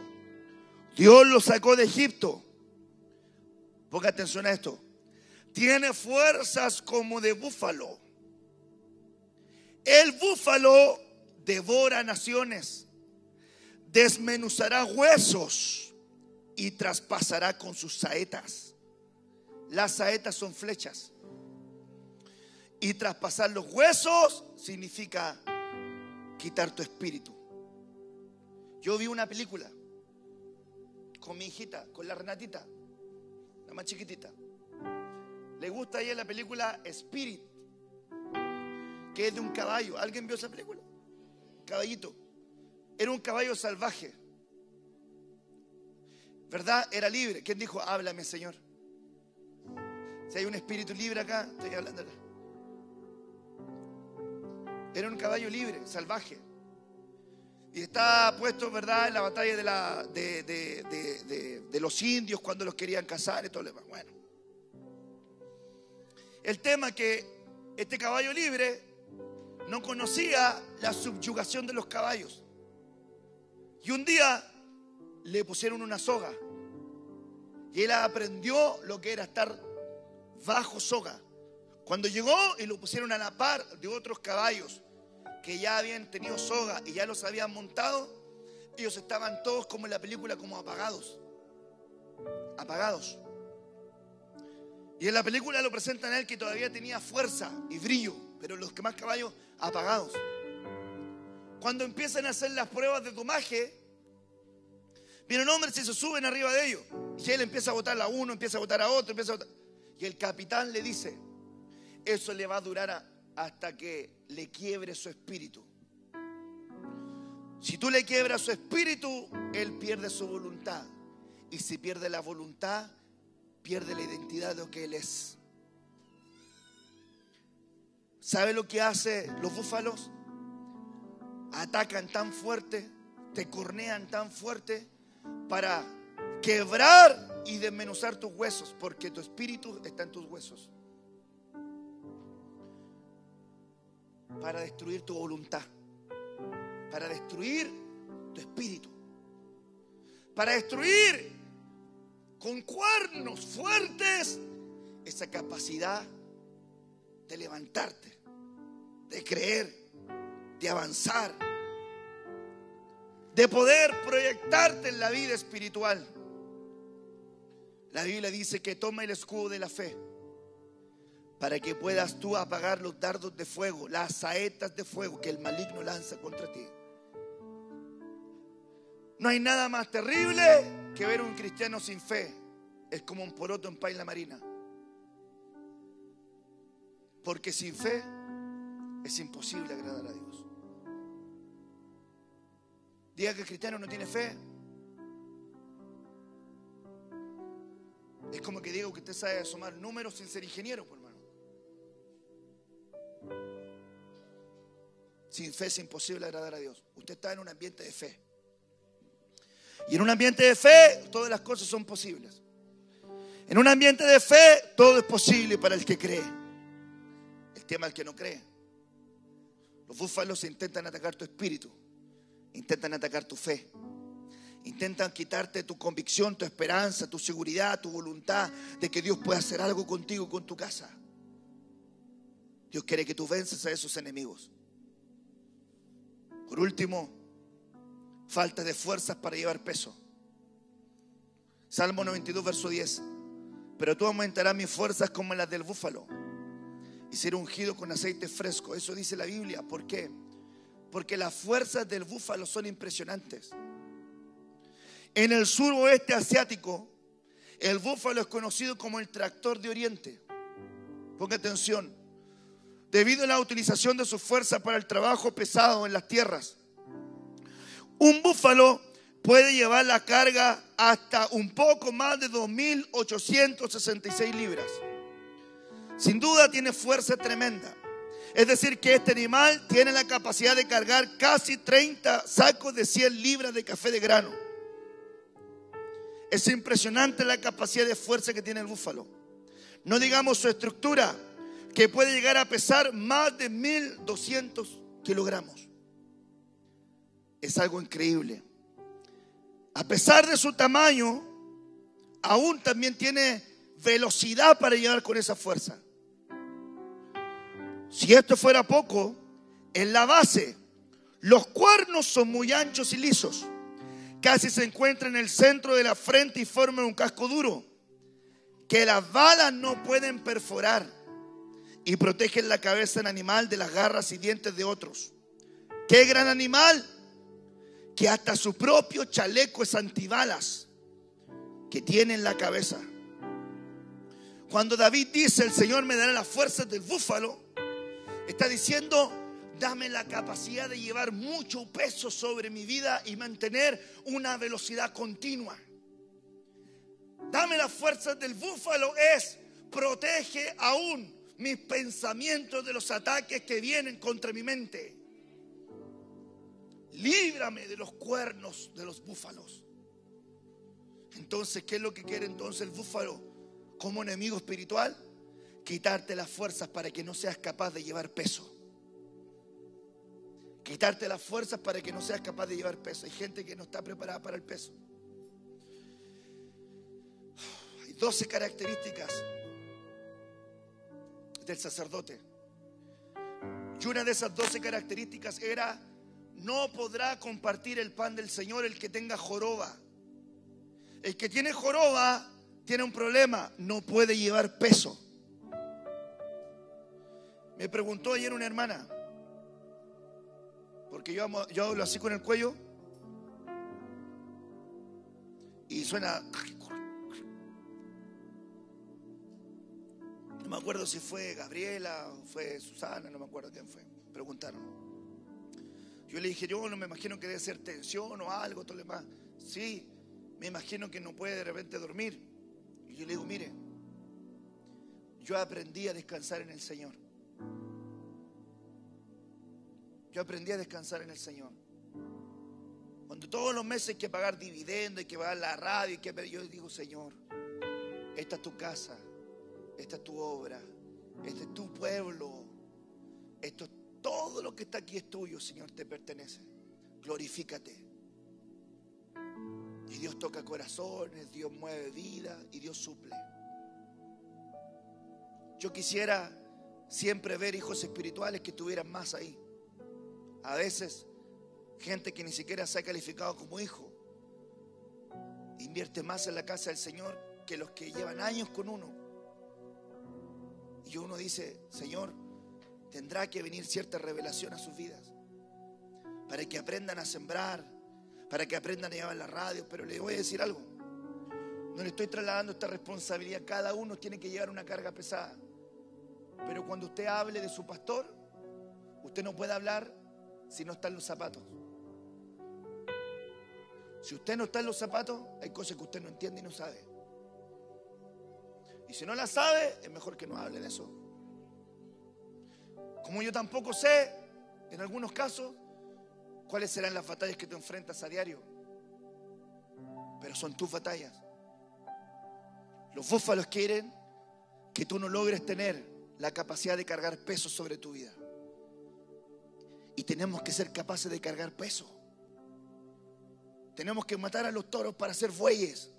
[SPEAKER 2] Dios los sacó de Egipto. Ponga atención a esto. Tiene fuerzas como de búfalo. El búfalo devora naciones, desmenuzará huesos y traspasará con sus saetas. Las saetas son flechas. Y traspasar los huesos significa quitar tu espíritu. Yo vi una película con mi hijita, con la Renatita, la más chiquitita. Le gusta a ella la película Spirit, que es de un caballo. ¿Alguien vio esa película? Caballito. Era un caballo salvaje, ¿verdad? Era libre. ¿Quién dijo, háblame, Señor? Si hay un espíritu libre acá, estoy hablando acá. Era un caballo libre, salvaje. Y está puesto, ¿verdad?, en la batalla de los indios cuando los querían cazar y todo lo demás. Bueno, el tema es que este caballo libre no conocía la subyugación de los caballos. Y un día le pusieron una soga. Y él aprendió lo que era estar bajo soga. Cuando llegó y lo pusieron a la par de otros caballos que ya habían tenido soga y ya los habían montado, ellos estaban todos como en la película, como apagados. Apagados. Y en la película lo presentan a él que todavía tenía fuerza y brillo, pero los demás caballos apagados. Cuando empiezan a hacer las pruebas de domaje, vienen hombres y se suben arriba de ellos. Y él empieza a botar a uno, empieza a botar a otro, y el capitán le dice, eso le va a durar hasta que le quiebre su espíritu. Si tú le quiebras su espíritu, él pierde su voluntad. Y si pierde la voluntad, pierde la identidad de lo que él es. ¿Sabe lo que hacen los búfalos? Atacan tan fuerte, te cornean tan fuerte para quebrar y desmenuzar tus huesos, porque tu espíritu está en tus huesos. Para destruir tu voluntad, para destruir tu espíritu, para destruir con cuernos fuertes esa capacidad de levantarte, de creer, de avanzar, de poder proyectarte en la vida espiritual. La Biblia dice que toma el escudo de la fe para que puedas tú apagar los dardos de fuego, las saetas de fuego que el maligno lanza contra ti. No hay nada más terrible que ver a un cristiano sin fe. Es como un poroto en paila marina. Porque sin fe es imposible agradar a Dios. Diga que el cristiano no tiene fe. Es como que digo que usted sabe asomar números sin ser ingeniero, por hermano. Sin fe es imposible agradar a Dios. Usted está en un ambiente de fe. Y en un ambiente de fe todas las cosas son posibles. En un ambiente de fe todo es posible para el que cree. El tema es el que no cree. Los búfalos intentan atacar tu espíritu, intentan atacar tu fe, intentan quitarte tu convicción, tu esperanza, tu seguridad, tu voluntad de que Dios puede hacer algo contigo, con tu casa. Dios quiere que tú venzas a esos enemigos. Por último, falta de fuerzas para llevar peso. Salmo 92, verso 10. Pero tú aumentarás mis fuerzas como las del búfalo y seré ungido con aceite fresco. Eso dice la Biblia. ¿Por qué? Porque las fuerzas del búfalo son impresionantes. En el suroeste asiático, el búfalo es conocido como el tractor de Oriente. Ponga atención. Debido a la utilización de su fuerza para el trabajo pesado en las tierras, un búfalo puede llevar la carga hasta un poco más de 2.866 libras. Sin duda tiene fuerza tremenda. Es decir, que este animal tiene la capacidad de cargar casi 30 sacos de 100 libras de café de grano. Es impresionante la capacidad de fuerza que tiene el búfalo. No digamos su estructura, que puede llegar a pesar más de 1.200 kilogramos. Es algo increíble. A pesar de su tamaño, aún también tiene velocidad para llegar con esa fuerza. Si esto fuera poco, en la base, los cuernos son muy anchos y lisos. Casi se encuentran en el centro de la frente y forman un casco duro que las balas no pueden perforar, y protegen la cabeza del animal de las garras y dientes de otros. ¡Qué gran animal! Que hasta su propio chaleco es antibalas que tiene en la cabeza. Cuando David dice: el Señor me dará las fuerzas del búfalo, está diciendo: dame la capacidad de llevar mucho peso sobre mi vida y mantener una velocidad continua. Dame las fuerzas del búfalo es: protege aún mis pensamientos de los ataques que vienen contra mi mente. Líbrame de los cuernos de los búfalos. Entonces, ¿qué es lo que quiere entonces el búfalo como enemigo espiritual? Quitarte las fuerzas para que no seas capaz de llevar peso. Quitarte las fuerzas para que no seas capaz de llevar peso. Hay gente que no está preparada para el peso. Hay 12 características del sacerdote. Y una de esas 12 características era: no podrá compartir el pan del Señor el que tenga joroba. El que tiene joroba tiene un problema: no puede llevar peso. Me preguntó ayer una hermana, porque yo hablo así con el cuello y suena. No me acuerdo si fue Gabriela o fue Susana, no me acuerdo quién fue. Preguntaron. Yo le dije: yo no me imagino que debe ser tensión o algo, todo lo demás. Sí, me imagino que no puede de repente dormir. Y yo le digo: mire, yo aprendí a descansar en el Señor. Yo aprendí a descansar en el Señor. Cuando todos los meses hay que pagar dividendos, hay que pagar la radio, yo digo: Señor, esta es tu casa, esta es tu obra, este es tu pueblo, esto es todo lo que está aquí es tuyo, Señor, te pertenece. Glorifícate. Y Dios toca corazones, Dios mueve vida y Dios suple. Yo quisiera siempre ver hijos espirituales que estuvieran más ahí. A veces, gente que ni siquiera se ha calificado como hijo invierte más en la casa del Señor que los que llevan años con uno. Y uno dice: Señor, tendrá que venir cierta revelación a sus vidas para que aprendan a sembrar, para que aprendan a llevar la radio. Pero le voy a decir algo: no le estoy trasladando esta responsabilidad. Cada uno tiene que llevar una carga pesada. Pero cuando usted hable de su pastor, usted no puede hablar si no está en los zapatos. Si usted no está en los zapatos, hay cosas que usted no entiende y no sabe. Y si no la sabe, es mejor que no hable de eso. Como yo tampoco sé, en algunos casos, cuáles serán las batallas que te enfrentas a diario. Pero son tus batallas. Los búfalos quieren que tú no logres tener la capacidad de cargar peso sobre tu vida. Y tenemos que ser capaces de cargar peso. Tenemos que matar a los toros para hacer bueyes.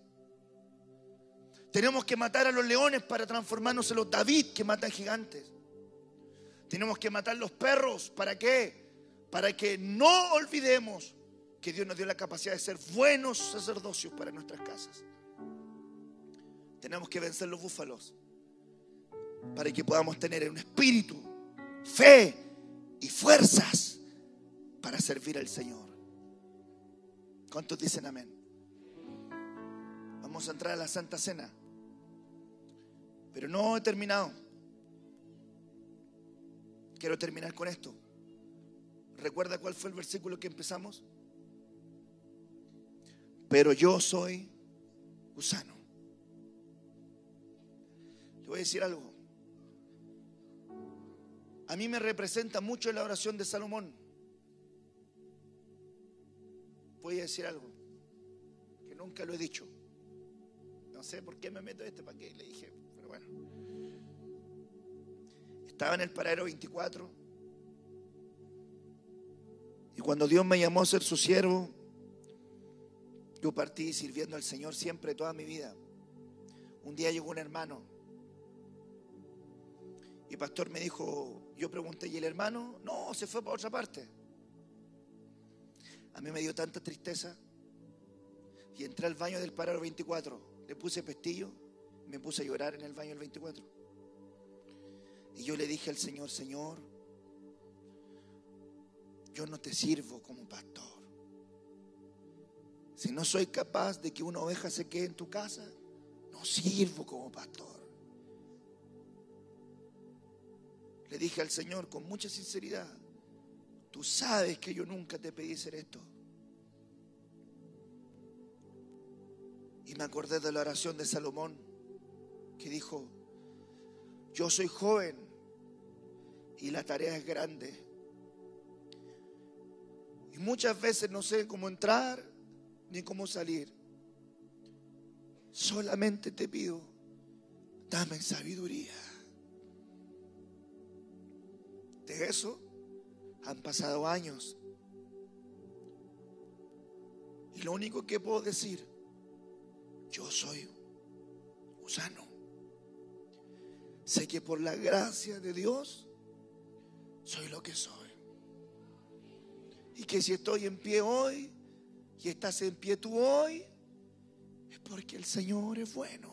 [SPEAKER 2] Tenemos que matar a los leones para transformarnos en los David que matan gigantes. Tenemos que matar los perros. ¿Para qué? Para que no olvidemos que Dios nos dio la capacidad de ser buenos sacerdocios para nuestras casas. Tenemos que vencer los búfalos para que podamos tener un espíritu, fe y fuerzas para servir al Señor. ¿Cuántos dicen amén? Vamos a entrar a la Santa Cena, pero no he terminado. Quiero terminar con esto. ¿Recuerda cuál fue el versículo que empezamos? Pero yo soy gusano. Le voy a decir algo. A mí me representa mucho la oración de Salomón. Voy a decir algo que nunca lo he dicho. No sé por qué me meto para qué le dije, pero bueno. Estaba en el paradero 24 y cuando Dios me llamó a ser su siervo, yo partí sirviendo al Señor siempre, toda mi vida. Un día llegó un hermano y el pastor me dijo, yo pregunté, ¿y el hermano? No, se fue para otra parte. A mí me dio tanta tristeza y entré al baño del paradero 24. Le puse pestillo, me puse a llorar en el baño del 24. Y yo le dije al Señor, Señor, yo no te sirvo como pastor. Si no soy capaz de que una oveja se quede en tu casa, no sirvo como pastor. Le dije al Señor con mucha sinceridad, tú sabes que yo nunca te pedí hacer esto. Y me acordé de la oración de Salomón que dijo, yo soy joven y la tarea es grande. Y muchas veces no sé cómo entrar ni cómo salir. Solamente te pido, dame sabiduría. De eso han pasado años. Y lo único que puedo decir, yo soy gusano. Sé que por la gracia de Dios soy lo que soy. Y que si estoy en pie hoy y estás en pie tú hoy, es porque el Señor es bueno.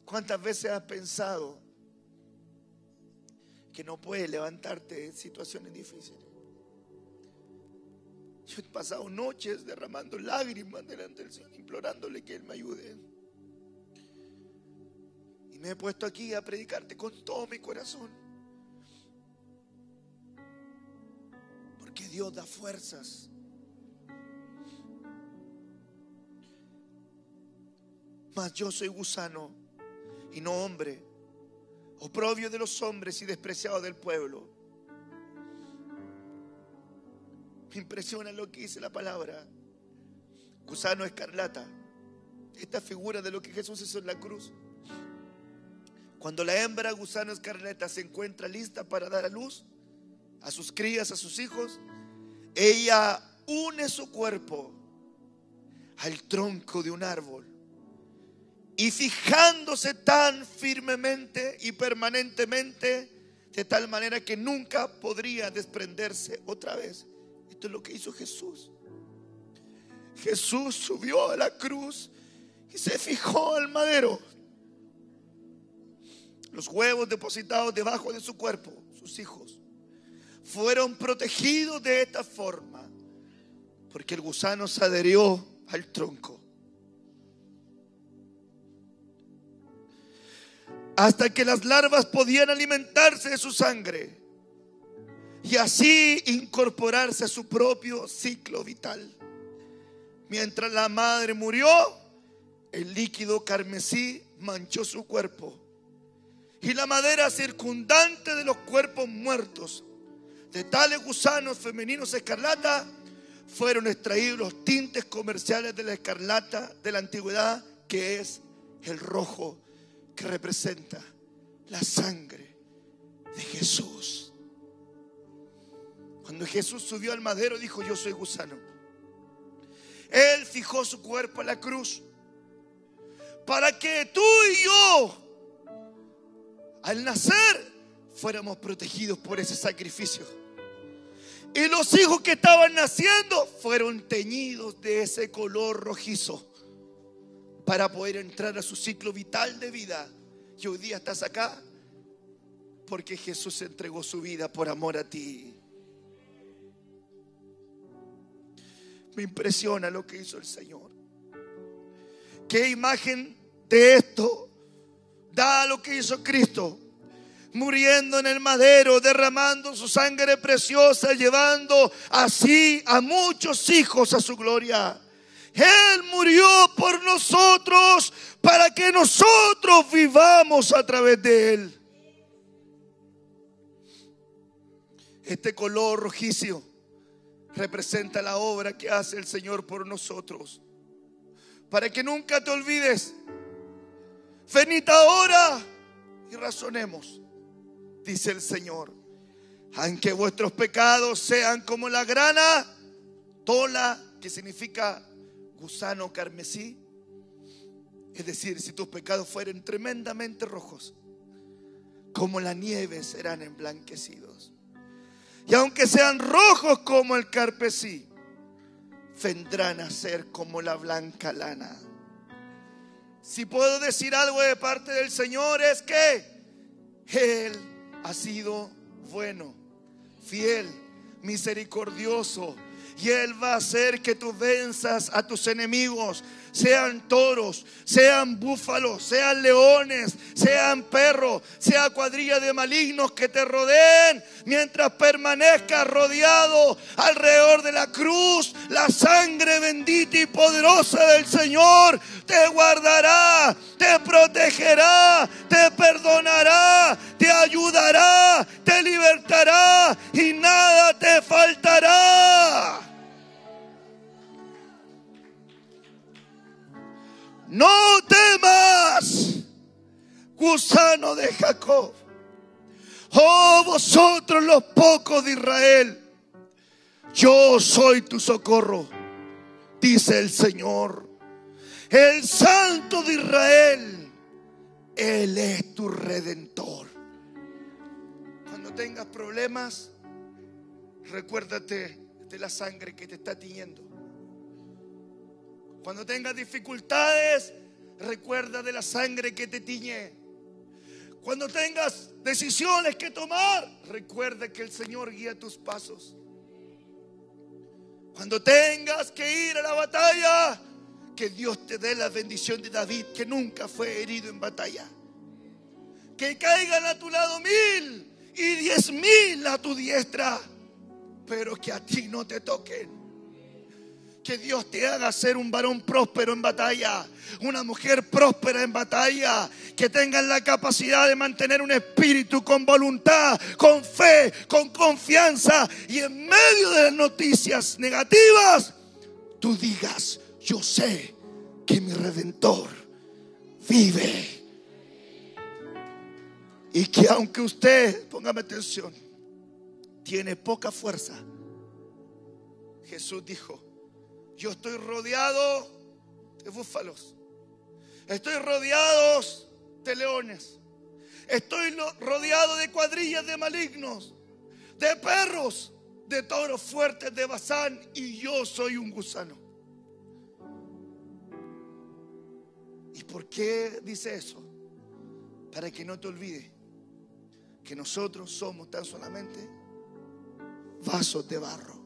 [SPEAKER 2] ¿Cuántas veces has pensado que no puedes levantarte en situaciones difíciles? Yo he pasado noches derramando lágrimas delante del Señor, implorándole que Él me ayude. Y me he puesto aquí a predicarte con todo mi corazón. Porque Dios da fuerzas. Mas yo soy gusano y no hombre, oprobio de los hombres y despreciado del pueblo. Me impresiona lo que dice la palabra. Gusano escarlata. Esta figura de lo que Jesús hizo en la cruz. Cuando la hembra gusano escarlata se encuentra lista para dar a luz a sus crías, a sus hijos, ella une su cuerpo al tronco de un árbol y fijándose tan firmemente y permanentemente, de tal manera que nunca podría desprenderse otra vez. Esto es lo que hizo Jesús. Jesús subió a la cruz y se fijó al madero. Los huevos depositados debajo de su cuerpo, sus hijos, fueron protegidos de esta forma, porque el gusano se adherió al tronco. Hasta que las larvas podían alimentarse de su sangre y así incorporarse a su propio ciclo vital. Mientras la madre murió, el líquido carmesí manchó su cuerpo y la madera circundante de los cuerpos muertos de tales gusanos femeninos escarlata fueron extraídos los tintes comerciales de la escarlata de la antigüedad, que es el rojo, que representa la sangre de Jesús. Cuando Jesús subió al madero, dijo: yo soy gusano. Él fijó su cuerpo en la cruz para que tú y yo, al nacer, fuéramos protegidos por ese sacrificio. Y los hijos que estaban naciendo fueron teñidos de ese color rojizo. para poder entrar a su ciclo vital de vida. Y hoy día estás acá porque Jesús entregó su vida por amor a ti. Me impresiona lo que hizo el Señor. ¿Qué imagen de esto da lo que hizo Cristo? Muriendo en el madero, derramando su sangre preciosa, llevando así a muchos hijos a su gloria. Él murió por nosotros para que nosotros vivamos a través de Él. Este color rojizo representa la obra que hace el Señor por nosotros. Para que nunca te olvides, venid ahora y razonemos, dice el Señor. Aunque vuestros pecados sean como la grana, tola, que significa gusano carmesí. Es decir, si tus pecados fueren tremendamente rojos, como la nieve serán emblanquecidos. Y aunque sean rojos como el carmesí, vendrán a ser como la blanca lana. Si puedo decir algo de parte del Señor, es que Él ha sido bueno, fiel, misericordioso. Y Él va a hacer que tú venzas a tus enemigos, sean toros, sean búfalos, sean leones, sean perros, sea cuadrilla de malignos que te rodeen. Mientras permanezcas rodeado alrededor de la cruz, la sangre bendita y poderosa del Señor te guardará, te protegerá, te perdonará, te ayudará, te libertará y nada te faltará. No temas, gusano de Jacob. Oh, vosotros los pocos de Israel, yo soy tu socorro, dice el Señor, el Santo de Israel. Él es tu Redentor. Cuando tengas problemas, recuérdate de la sangre que te está tiñendo. Cuando tengas dificultades, recuerda de la sangre que te tiñe. Cuando tengas decisiones que tomar, recuerda que el Señor guía tus pasos. Cuando tengas que ir a la batalla, que Dios te dé la bendición de David, que nunca fue herido en batalla. Que caigan a tu lado 1000 y 10,000 a tu diestra, pero que a ti no te toquen. Que Dios te haga ser un varón próspero en batalla, una mujer próspera en batalla, que tengan la capacidad de mantener un espíritu con voluntad, con fe, con confianza, y en medio de las noticias negativas, tú digas: yo sé que mi Redentor vive. Y que aunque usted, póngame atención, tiene poca fuerza, Jesús dijo: yo estoy rodeado de búfalos, estoy rodeado de leones, estoy rodeado de cuadrillas de malignos, de perros, de toros fuertes de Basán, y yo soy un gusano. ¿Y por qué dice eso? Para que no te olvides que nosotros somos tan solamente vasos de barro.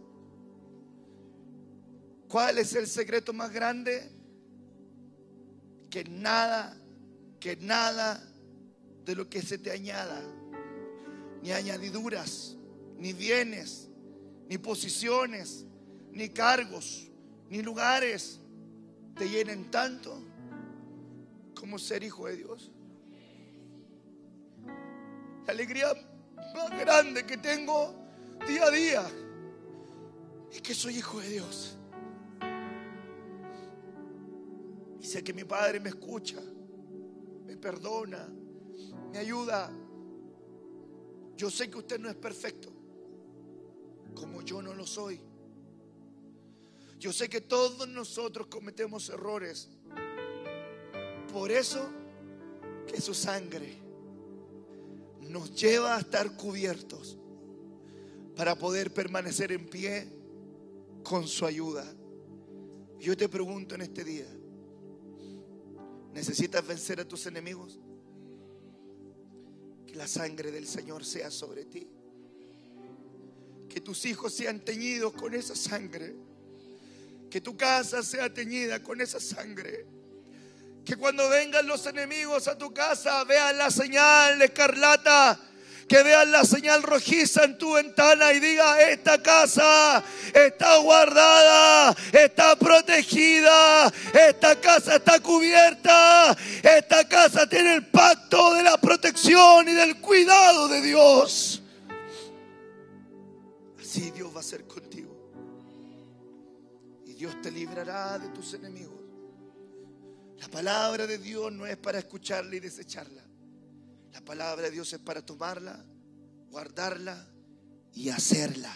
[SPEAKER 2] ¿Cuál es el secreto más grande? Que nada de lo que se te añada, ni añadiduras, ni bienes, ni posiciones, ni cargos, ni lugares, te llenen tanto como ser hijo de Dios. La alegría más grande que tengo día a día es que soy hijo de Dios. Y sé que mi Padre me escucha, me perdona, me ayuda. Yo sé que usted no es perfecto, como yo no lo soy. Yo sé que todos nosotros cometemos errores. Por eso que su sangre nos lleva a estar cubiertos para poder permanecer en pie con su ayuda. Yo te pregunto en este día: ¿Necesitas vencer a tus enemigos? Que la sangre del Señor sea sobre ti. Que tus hijos sean teñidos con esa sangre. Que tu casa sea teñida con esa sangre. Que cuando vengan los enemigos a tu casa vean la señal escarlata, que vean la señal rojiza en tu ventana y diga: esta casa está guardada, está protegida, esta casa está cubierta, esta casa tiene el pacto de la protección y del cuidado de Dios. Así Dios va a ser contigo. Y Dios te librará de tus enemigos. La palabra de Dios no es para escucharla y desecharla. La palabra de Dios es para tomarla, guardarla y hacerla.